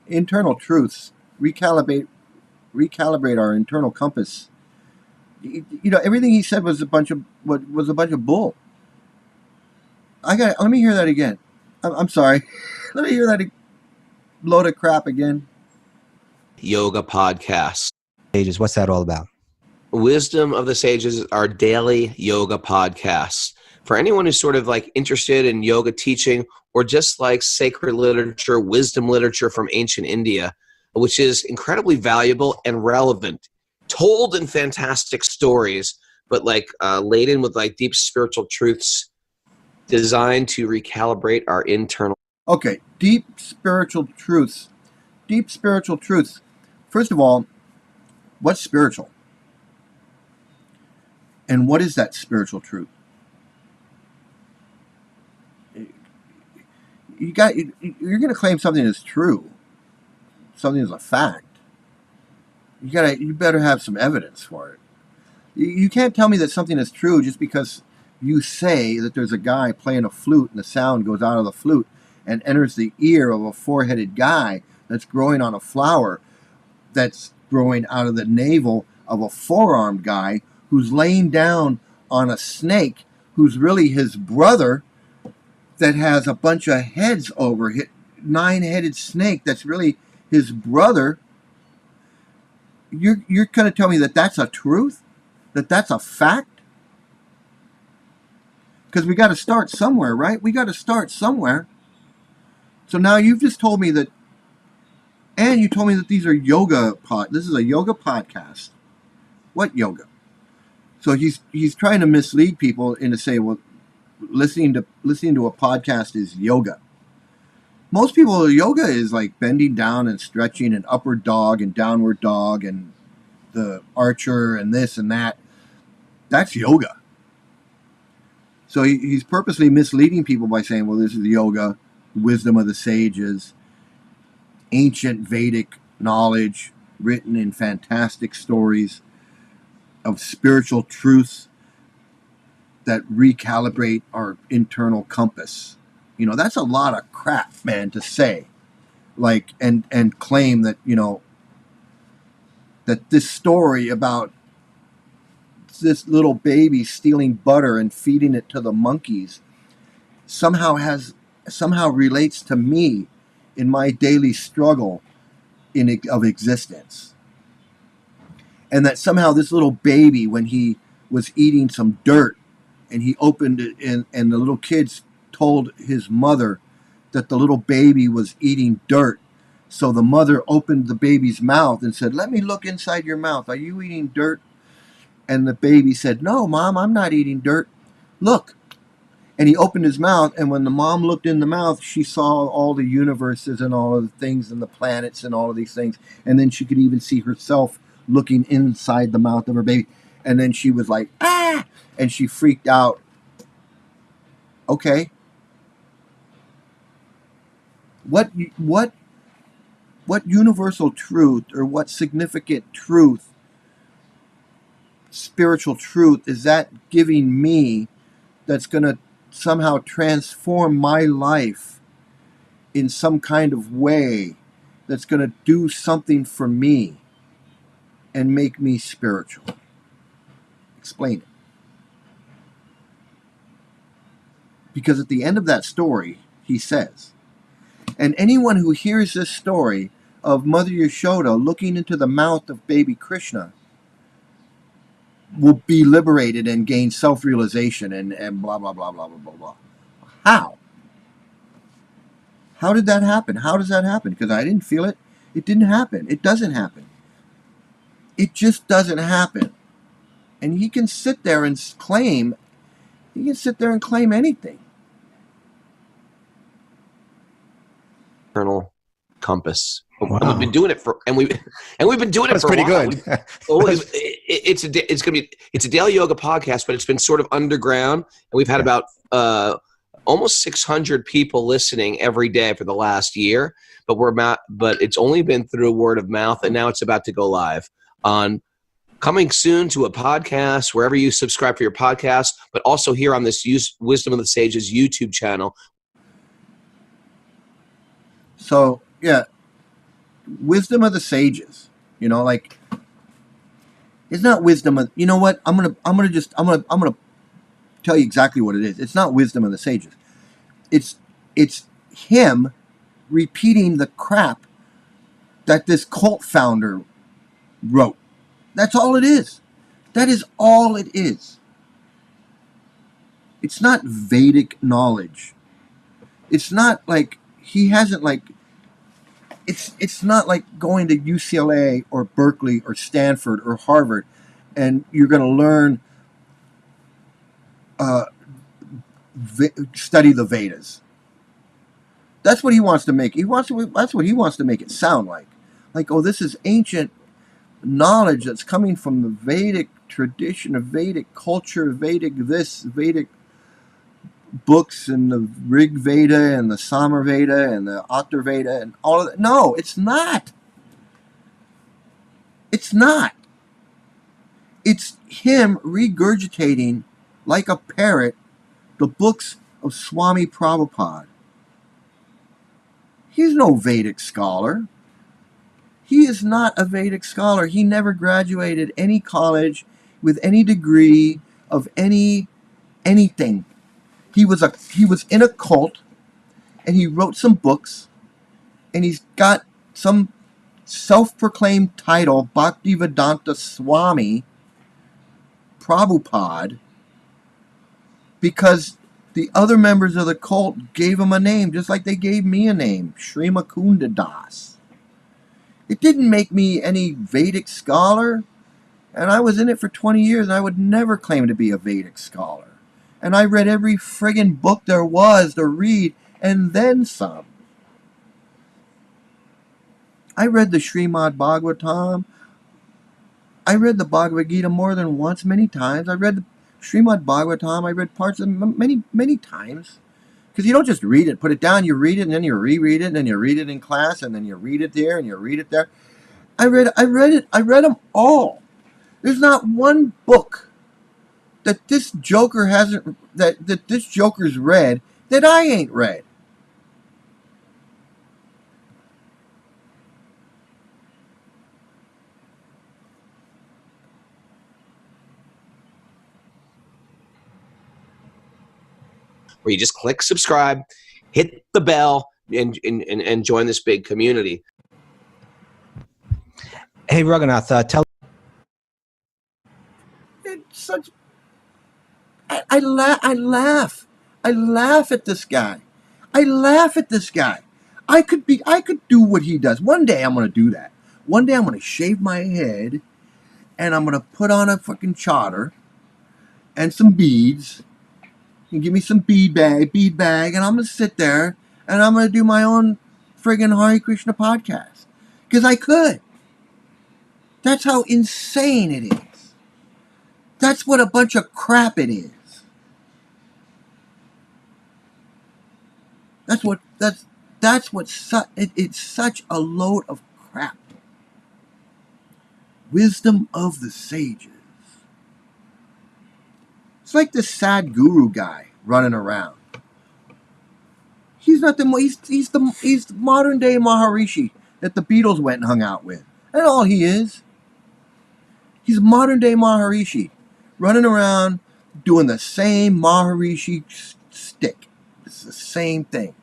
Internal truths, recalibrate our internal compass. Everything he said was a bunch of bull. Let me hear that again. I'm sorry. Let me hear that load of crap again. Yoga podcast. Sages, what's that all about? Wisdom of the Sages, our daily yoga podcast. For anyone who's sort of like interested in yoga teaching or just like sacred literature, wisdom literature from ancient India, which is incredibly valuable and relevant, told in fantastic stories, but like laden with like deep spiritual truths designed to recalibrate our internal. Okay, deep spiritual truths deep spiritual truths. First of all, what's spiritual? And what is that spiritual truth? You're going to claim something is true, something is a fact. You better have some evidence for it. You can't tell me that something is true just because you say that there's a guy playing a flute and the sound goes out of the flute and enters the ear of a four-headed guy that's growing on a flower that's growing out of the navel of a four-armed guy who's laying down on a snake who's really his brother that has a bunch of heads over it, 9-headed snake that's really his brother. You're going to tell me that that's a truth? That that's a fact? Because we got to start somewhere, right? We got to start somewhere. So now you've just told me that, and you told me that these are this is a yoga podcast. What yoga? So he's trying to mislead people into saying, well, listening to a podcast is yoga. Most people, yoga is like bending down and stretching and upward dog and downward dog and the archer and this and that. That's yoga. So he's purposely misleading people by saying, well, this is yoga, wisdom of the sages, ancient Vedic knowledge written in fantastic stories of spiritual truths that recalibrate our internal compass. You know, that's a lot of crap, man, to say. Like, and claim that, you know, that this story about this little baby stealing butter and feeding it to the monkeys somehow relates to me in my daily struggle of existence. And that somehow this little baby, when he was eating some dirt and he opened it and the little kids told his mother that the little baby was eating dirt. So the mother opened the baby's mouth and said, "Let me look inside your mouth. Are you eating dirt?" And the baby said, "No, Mom, I'm not eating dirt. Look." And he opened his mouth, and when the mom looked in the mouth, she saw all the universes and all of the things and the planets and all of these things. And then she could even see herself looking inside the mouth of her baby. And then she was like, "Ah!" And she freaked out. Okay. What universal truth or what significant truth, spiritual truth, is that giving me that's going to somehow transform my life in some kind of way that's going to do something for me and make me spiritual? Explain it. Because at the end of that story, he says, and anyone who hears this story of Mother Yashoda looking into the mouth of baby Krishna will be liberated and gain self-realization and blah, blah, blah, blah, blah, blah, blah. How? How did that happen? How does that happen? Because I didn't feel it. It didn't happen. It doesn't happen. It just doesn't happen. And he can sit there and claim anything. Internal compass. Wow. And we've been doing it we've been doing it That's for a pretty while. good. It's a daily yoga podcast, but it's been sort of underground, and we've had about almost 600 people listening every day for the last year. But it's only been through word of mouth, and now it's about to go live on coming soon to a podcast wherever you subscribe for your podcast, but also here on this Wisdom of the Sages YouTube channel. So yeah, wisdom of the sages. You know, like, it's not wisdom of. You know what? I'm gonna tell you exactly what it is. It's not wisdom of the sages. It's him repeating the crap that this cult founder wrote. That's all it is. That is all it is. It's not Vedic knowledge. It's not like he hasn't like. It's not like going to UCLA or Berkeley or Stanford or Harvard, and you're going to learn, study the Vedas. That's what he wants to make. That's what he wants to make it sound like. Like, oh, this is ancient knowledge that's coming from the Vedic tradition, of Vedic culture, Vedic this, Vedic books, and the Rig Veda and the Samar Veda and the Atharva Veda and all of that. No, it's not. It's not. It's him regurgitating like a parrot the books of Swami Prabhupada. He's no Vedic scholar. He is not a Vedic scholar. He never graduated any college with any degree of anything. He was in a cult, and he wrote some books, and he's got some self-proclaimed title, Bhaktivedanta Swami Prabhupada, because the other members of the cult gave him a name, just like they gave me a name, Sri Mukunda Das. It didn't make me any Vedic scholar, and I was in it for 20 years, and I would never claim to be a Vedic scholar. And I read every friggin' book there was to read, and then some. I read the Srimad Bhagavatam. I read the Bhagavad Gita more than once, many times. I read the Srimad Bhagavatam. I read parts of it many times. Because you don't just read it, put it down, you read it, and then you reread it, and then you read it in class, and then you read it there, and you read it there. I read them all. There's not one book that this joker hasn't, that this joker's read that I ain't read. Where you just click subscribe, hit the bell, and join this big community. Hey, Raghunath, tell. It's such. I laugh at this guy. I laugh at this guy. I could do what he does. One day I'm gonna do that. One day I'm gonna shave my head, and I'm gonna put on a fucking chador and some beads, and give me some bead bag, and I'm gonna sit there and I'm gonna do my own friggin' Hare Krishna podcast. Because I could. That's how insane it is. That's what a bunch of crap it is. It's such a load of crap. Wisdom of the sages. It's like this sad guru guy running around. He's not he's the modern day Maharishi that the Beatles went and hung out with. That's all he is. He's modern day Maharishi, running around doing the same Maharishi stick. It's the same thing.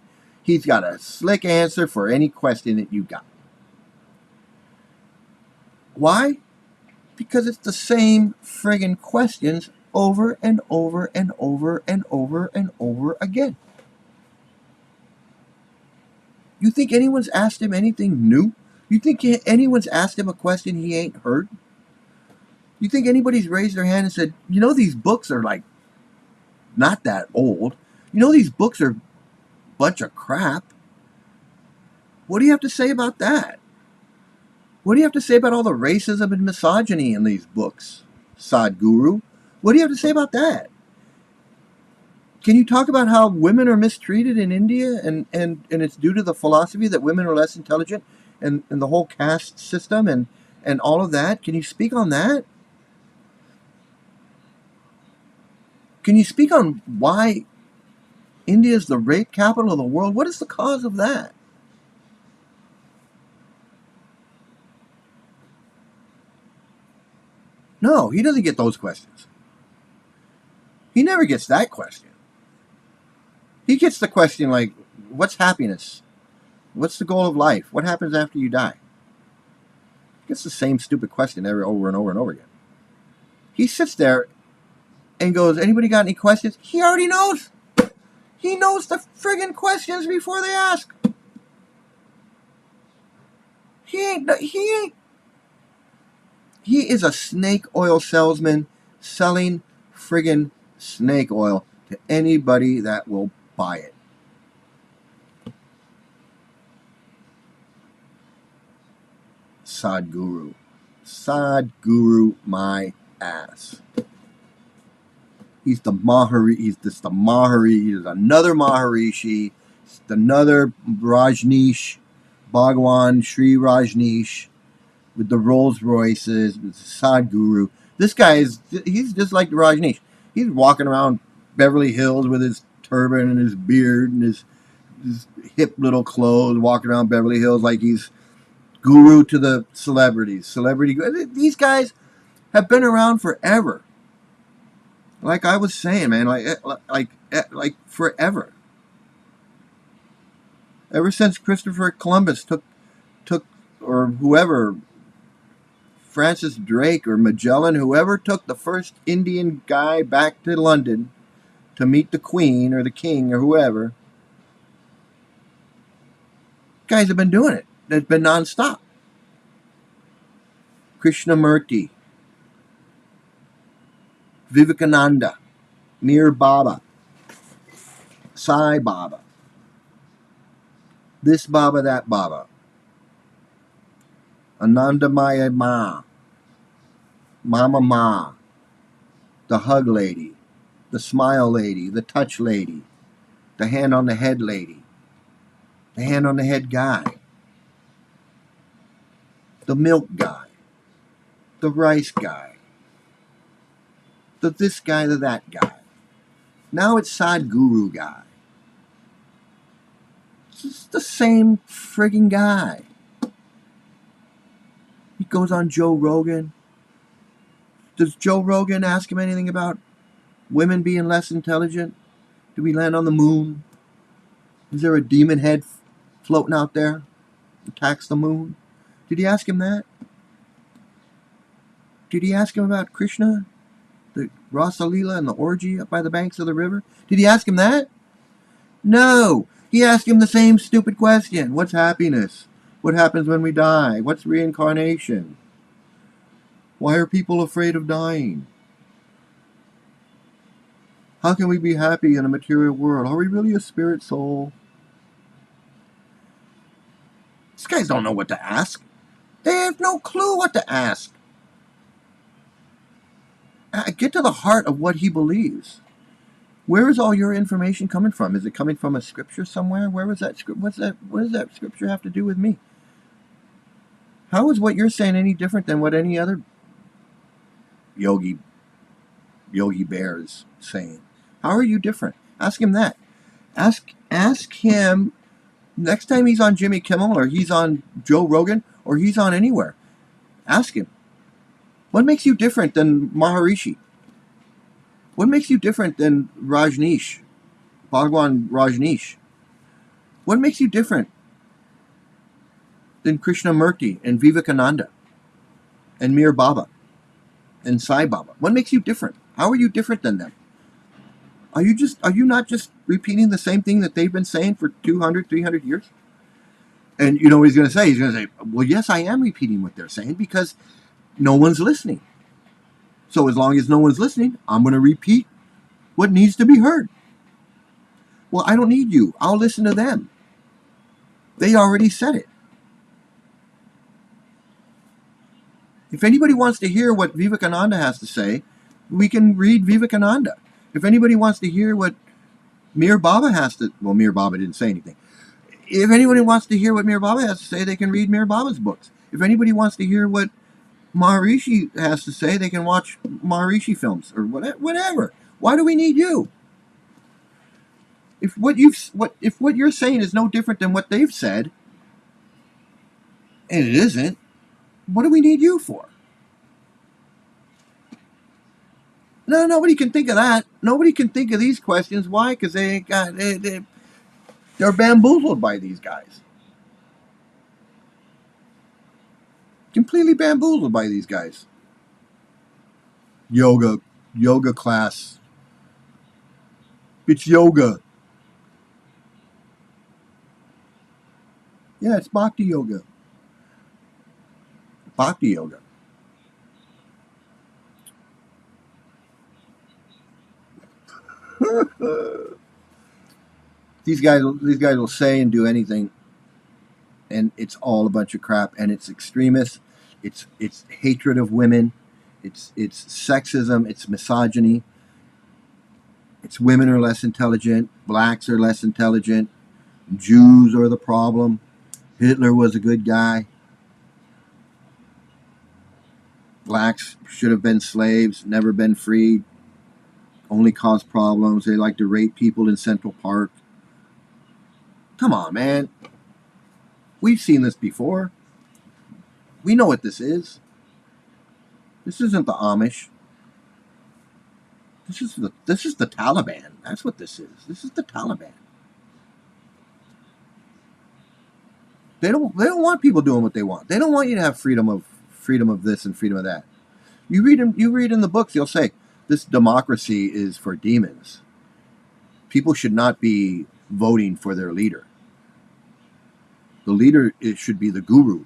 He's got a slick answer for any question that you got. Why? Because it's the same friggin' questions over and over and over and over and over again. You think anyone's asked him anything new? You think anyone's asked him a question he ain't heard? You think anybody's raised their hand and said, you know, these books are like not that old. You know, these books are a bunch of crap. What do you have to say about that? What do you have to say about all the racism and misogyny in these books, Sadhguru? What do you have to say about that? Can you talk about how women are mistreated in India and it's due to the philosophy that women are less intelligent and the whole caste system and all of that? Can you speak on that? Can you speak on why India is the rape capital of the world? What is the cause of that? No, he doesn't get those questions. He never gets that question. He gets the question like, what's happiness? What's the goal of life? What happens after you die? He gets the same stupid question over and over and over again. He sits there and goes, anybody got any questions? He already knows. He knows the friggin' questions before they ask. He is a snake oil salesman selling friggin' snake oil to anybody that will buy it. Sadhguru. Sadhguru my ass. He's the Maharishi. He's just the Maharishi. He's another Maharishi. He's another Rajneesh. Bhagwan Sri Rajneesh with the Rolls Royces. Sadhguru. This guy he's just like the Rajneesh. He's walking around Beverly Hills with his turban and his beard and his hip little clothes, walking around Beverly Hills like he's guru to the celebrities. These guys have been around forever. Like I was saying, man, like forever. Ever since Christopher Columbus took or whoever, Francis Drake or Magellan, whoever took the first Indian guy back to London to meet the Queen or the King or whoever, guys have been doing it. It's been nonstop. Krishnamurti, Vivekananda, Mir Baba, Sai Baba, this Baba, that Baba, Anandamaya Ma, Mama Ma, the hug lady, the smile lady, the touch lady, the hand on the head lady, the hand on the head guy, the milk guy, the rice guy, the this guy, the that guy. Now it's Sadhguru guy. It's the same friggin' guy. He goes on Joe Rogan. Does Joe Rogan ask him anything about women being less intelligent? Do we land on the moon? Is there a demon head floating out there that attacks the moon? Did he ask him that? Did he ask him about Krishna, the Rasa Leela and the orgy up by the banks of the river? Did he ask him that? No. He asked him the same stupid question. What's happiness? What happens when we die? What's reincarnation? Why are people afraid of dying? How can we be happy in a material world? Are we really a spirit soul? These guys don't know what to ask. They have no clue what to ask. Get to the heart of what he believes. Where is all your information coming from? Is it coming from a scripture somewhere? Where was that script? What does that scripture have to do with me? How is what you're saying any different than what any other Yogi Bear is saying? How are you different? Ask him that. Ask him next time he's on Jimmy Kimmel or he's on Joe Rogan or he's on anywhere. Ask him. What makes you different than Maharishi? What makes you different than Rajneesh, Bhagwan Rajneesh? What makes you different than Krishnamurti and Vivekananda and Mir Baba and Sai Baba? What makes you different? How are you different than them? Are you not just repeating the same thing that they've been saying for 200, 300 years? And you know what he's going to say? He's going to say, well, yes, I am repeating what they're saying because no one's listening. So as long as no one's listening, I'm going to repeat what needs to be heard. Well, I don't need you. I'll listen to them. They already said it. If anybody wants to hear what Vivekananda has to say, we can read Vivekananda. If anybody wants to hear what Mir Baba Mir Baba didn't say anything. If anybody wants to hear what Mir Baba has to say, they can read Mir Baba's books. If anybody wants to hear what Maharishi has to say, they can watch Maharishi films or whatever. Why do we need you? If what you're saying is no different than what they've said, and it isn't, what do we need you for? No, nobody can think of that. Nobody can think of these questions. Why? Because they're bamboozled by these guys. Completely bamboozled by these guys. Yoga class. It's yoga. Yeah, it's bhakti yoga. Bhakti yoga. These guys will say and do anything, and it's all a bunch of crap, and it's extremist, it's hatred of women, it's sexism, it's misogyny, it's women are less intelligent, blacks are less intelligent, Jews are the problem, Hitler was a good guy, blacks should have been slaves, never been freed, only caused problems, they like to rape people in Central Park. Come on, man. We've seen this before. We know what this is. This isn't the Amish. This is the Taliban. That's what this is. This is the Taliban. They don't want people doing what they want. They don't want you to have freedom of this and freedom of that. You read in the books, they'll say this democracy is for demons. People should not be voting for their leader. The leader should be the guru.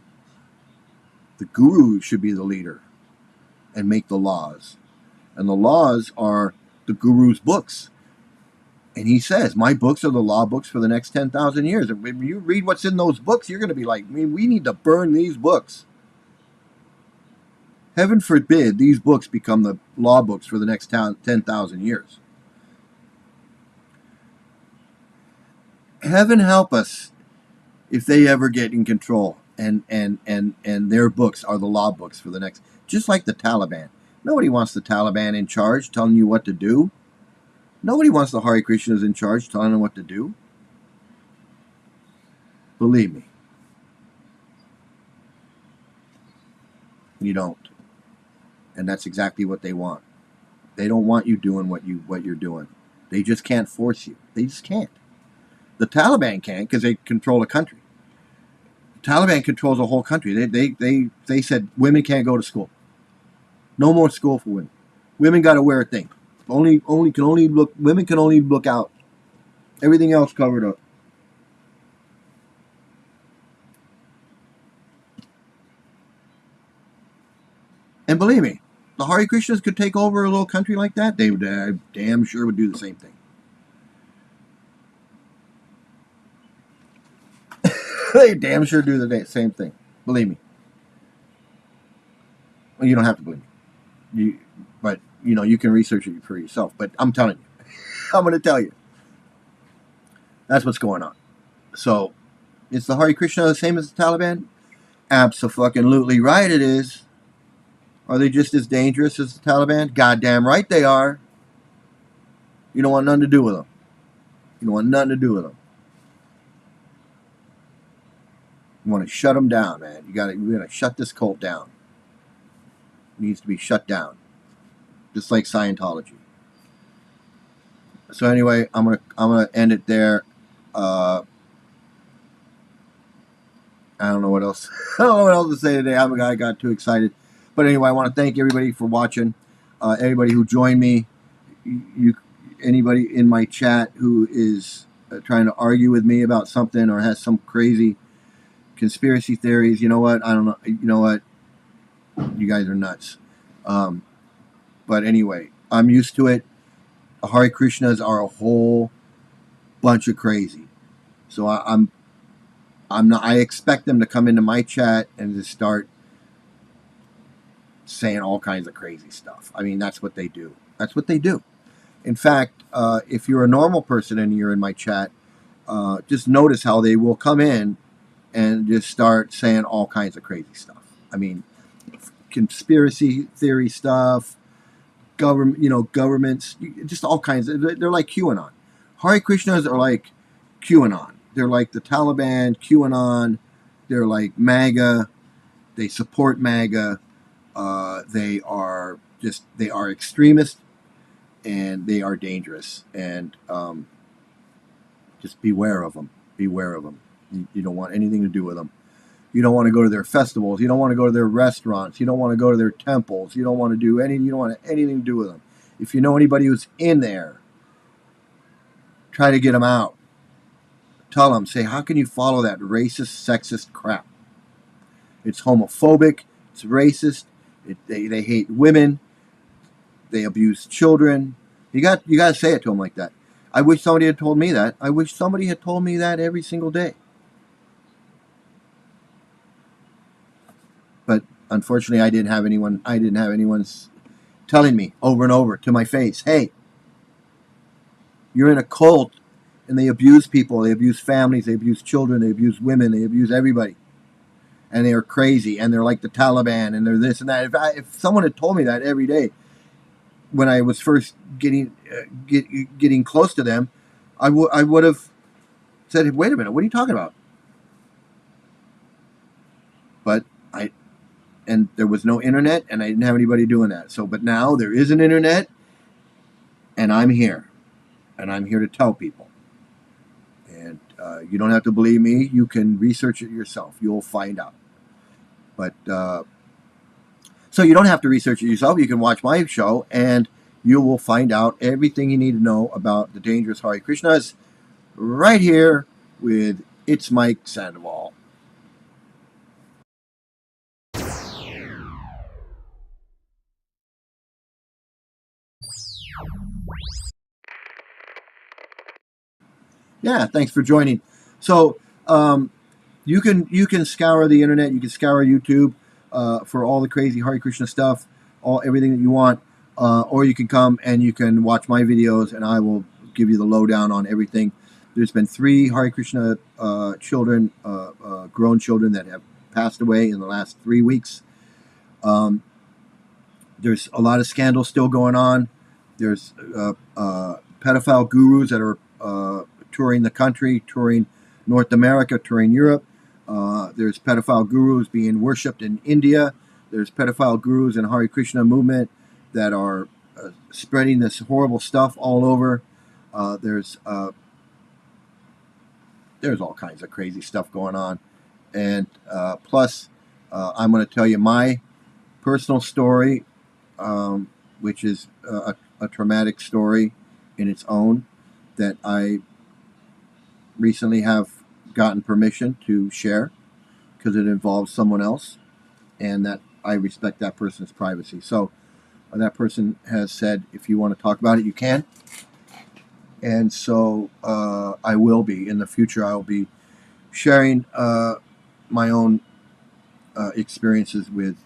The guru should be the leader and make the laws. And the laws are the guru's books. And he says, my books are the law books for the next 10,000 years. And when you read what's in those books, you're going to be like, we need to burn these books. Heaven forbid these books become the law books for the next 10,000 years. Heaven help us if they ever get in control and their books are the law books for the next, just like the Taliban. Nobody wants the Taliban in charge telling you what to do. Nobody wants the Hare Krishnas in charge telling them what to do. Believe me. You don't. And that's exactly what they want. They don't want you doing what you're doing. They just can't force you. They just can't. The Taliban can because they control a country. The Taliban controls a whole country. They said women can't go to school. No more school for women. Women got to wear a thing. Women can only look out. Everything else covered up. And believe me, the Hare Krishnas could take over a little country like that. They would damn sure would do the same thing. They damn sure do the same thing. Believe me. Well, you don't have to believe me. But you can research it for yourself. But I'm telling you. I'm going to tell you. That's what's going on. So, is the Hare Krishna the same as the Taliban? Abso-fucking-lutely right it is. Are they just as dangerous as the Taliban? Goddamn right they are. You don't want nothing to do with them. You don't want nothing to do with them. You want to shut them down, man. We got to shut this cult down. It needs to be shut down. Just like Scientology. So anyway, I'm gonna end it there. I don't know what else. I don't know what else to say today. I got too excited. But anyway, I want to thank everybody for watching. Everybody who joined me. Anybody in my chat who is trying to argue with me about something or has some crazy conspiracy theories. You know what? I don't know. You know what? You guys are nuts. But anyway, I'm used to it. The Hare Krishnas are a whole bunch of crazy. So I'm not. I expect them to come into my chat and just start saying all kinds of crazy stuff. I mean, that's what they do. That's what they do. In fact, if you're a normal person and you're in my chat, just notice how they will come in and just start saying all kinds of crazy stuff. I mean, conspiracy theory stuff, governments, just all kinds of, they're like QAnon. Hare Krishnas are like QAnon. They're like the Taliban, QAnon. They're like MAGA. They support MAGA. They are extremists and they are dangerous. And just beware of them. Beware of them. You don't want anything to do with them. You don't want to go to their festivals. You don't want to go to their restaurants. You don't want to go to their temples. You don't want to do anything. You don't want anything to do with them. If you know anybody who's in there, try to get them out. Tell them, say, how can you follow that racist, sexist crap? It's homophobic. It's racist. They hate women. They abuse children. You got to say it to them like that. I wish somebody had told me that. I wish somebody had told me that every single day. unfortunately, I didn't have anyone telling me over and over to my face, hey, you're in a cult, and they abuse people, they abuse families, they abuse children, they abuse women, they abuse everybody, and they are crazy, and they're like the Taliban, and they're this and that. If someone had told me that every day when I was first getting close to them, I would have said, wait a minute, what are you talking about? But and there was no internet, and I didn't have anybody doing that. So, but now there is an internet, and I'm here to tell people. And you don't have to believe me. You can research it yourself. You'll find out. But so you don't have to research it yourself. You can watch my show, and you will find out everything you need to know about the dangerous Hare Krishnas right here with It's Mike Sandoval. Yeah, thanks for joining. So you can scour the internet, you can scour YouTube for all the crazy Hare Krishna stuff, everything that you want, or you can come and you can watch my videos, and I will give you the lowdown on everything. There's been 3 Hare Krishna children, grown children, that have passed away in the last 3 weeks. There's a lot of scandals still going on. There's pedophile gurus that are touring the country, touring North America, touring Europe. There's pedophile gurus being worshipped in India. There's pedophile gurus in Hare Krishna movement that are spreading this horrible stuff all over. There's all kinds of crazy stuff going on. And plus, I'm going to tell you my personal story, which is a traumatic story in its own, that I recently have gotten permission to share because it involves someone else, and that I respect that person's privacy. So that person has said, if you want to talk about it, you can. And so I will be. In the future, I will be sharing my own experiences with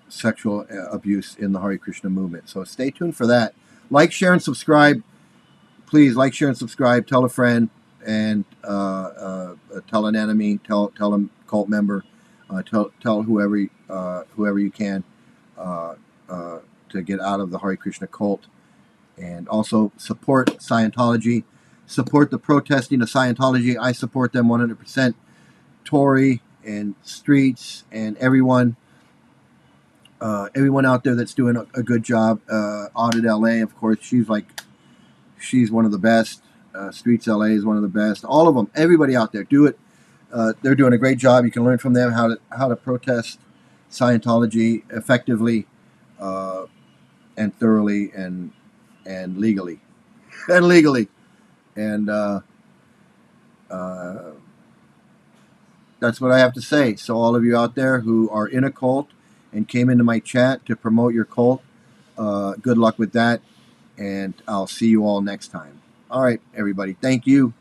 sexual abuse in the Hare Krishna movement. So stay tuned for that. Like, share, and subscribe. Please like, share, and subscribe. Tell a friend, and tell an enemy. Tell a cult member. Tell whoever you can to get out of the Hare Krishna cult. And also support Scientology. Support the protesting of Scientology. I support them 100%. Tory and Streets and everyone out there that's doing a good job. Audit LA, of course, she's one of the best. Streets LA is one of the best. All of them, everybody out there, do it. They're doing a great job. You can learn from them how to protest Scientology effectively and thoroughly and legally. And that's what I have to say. So all of you out there who are in a cult and came into my chat to promote your cult, good luck with that, and I'll see you all next time. All right, everybody. Thank you.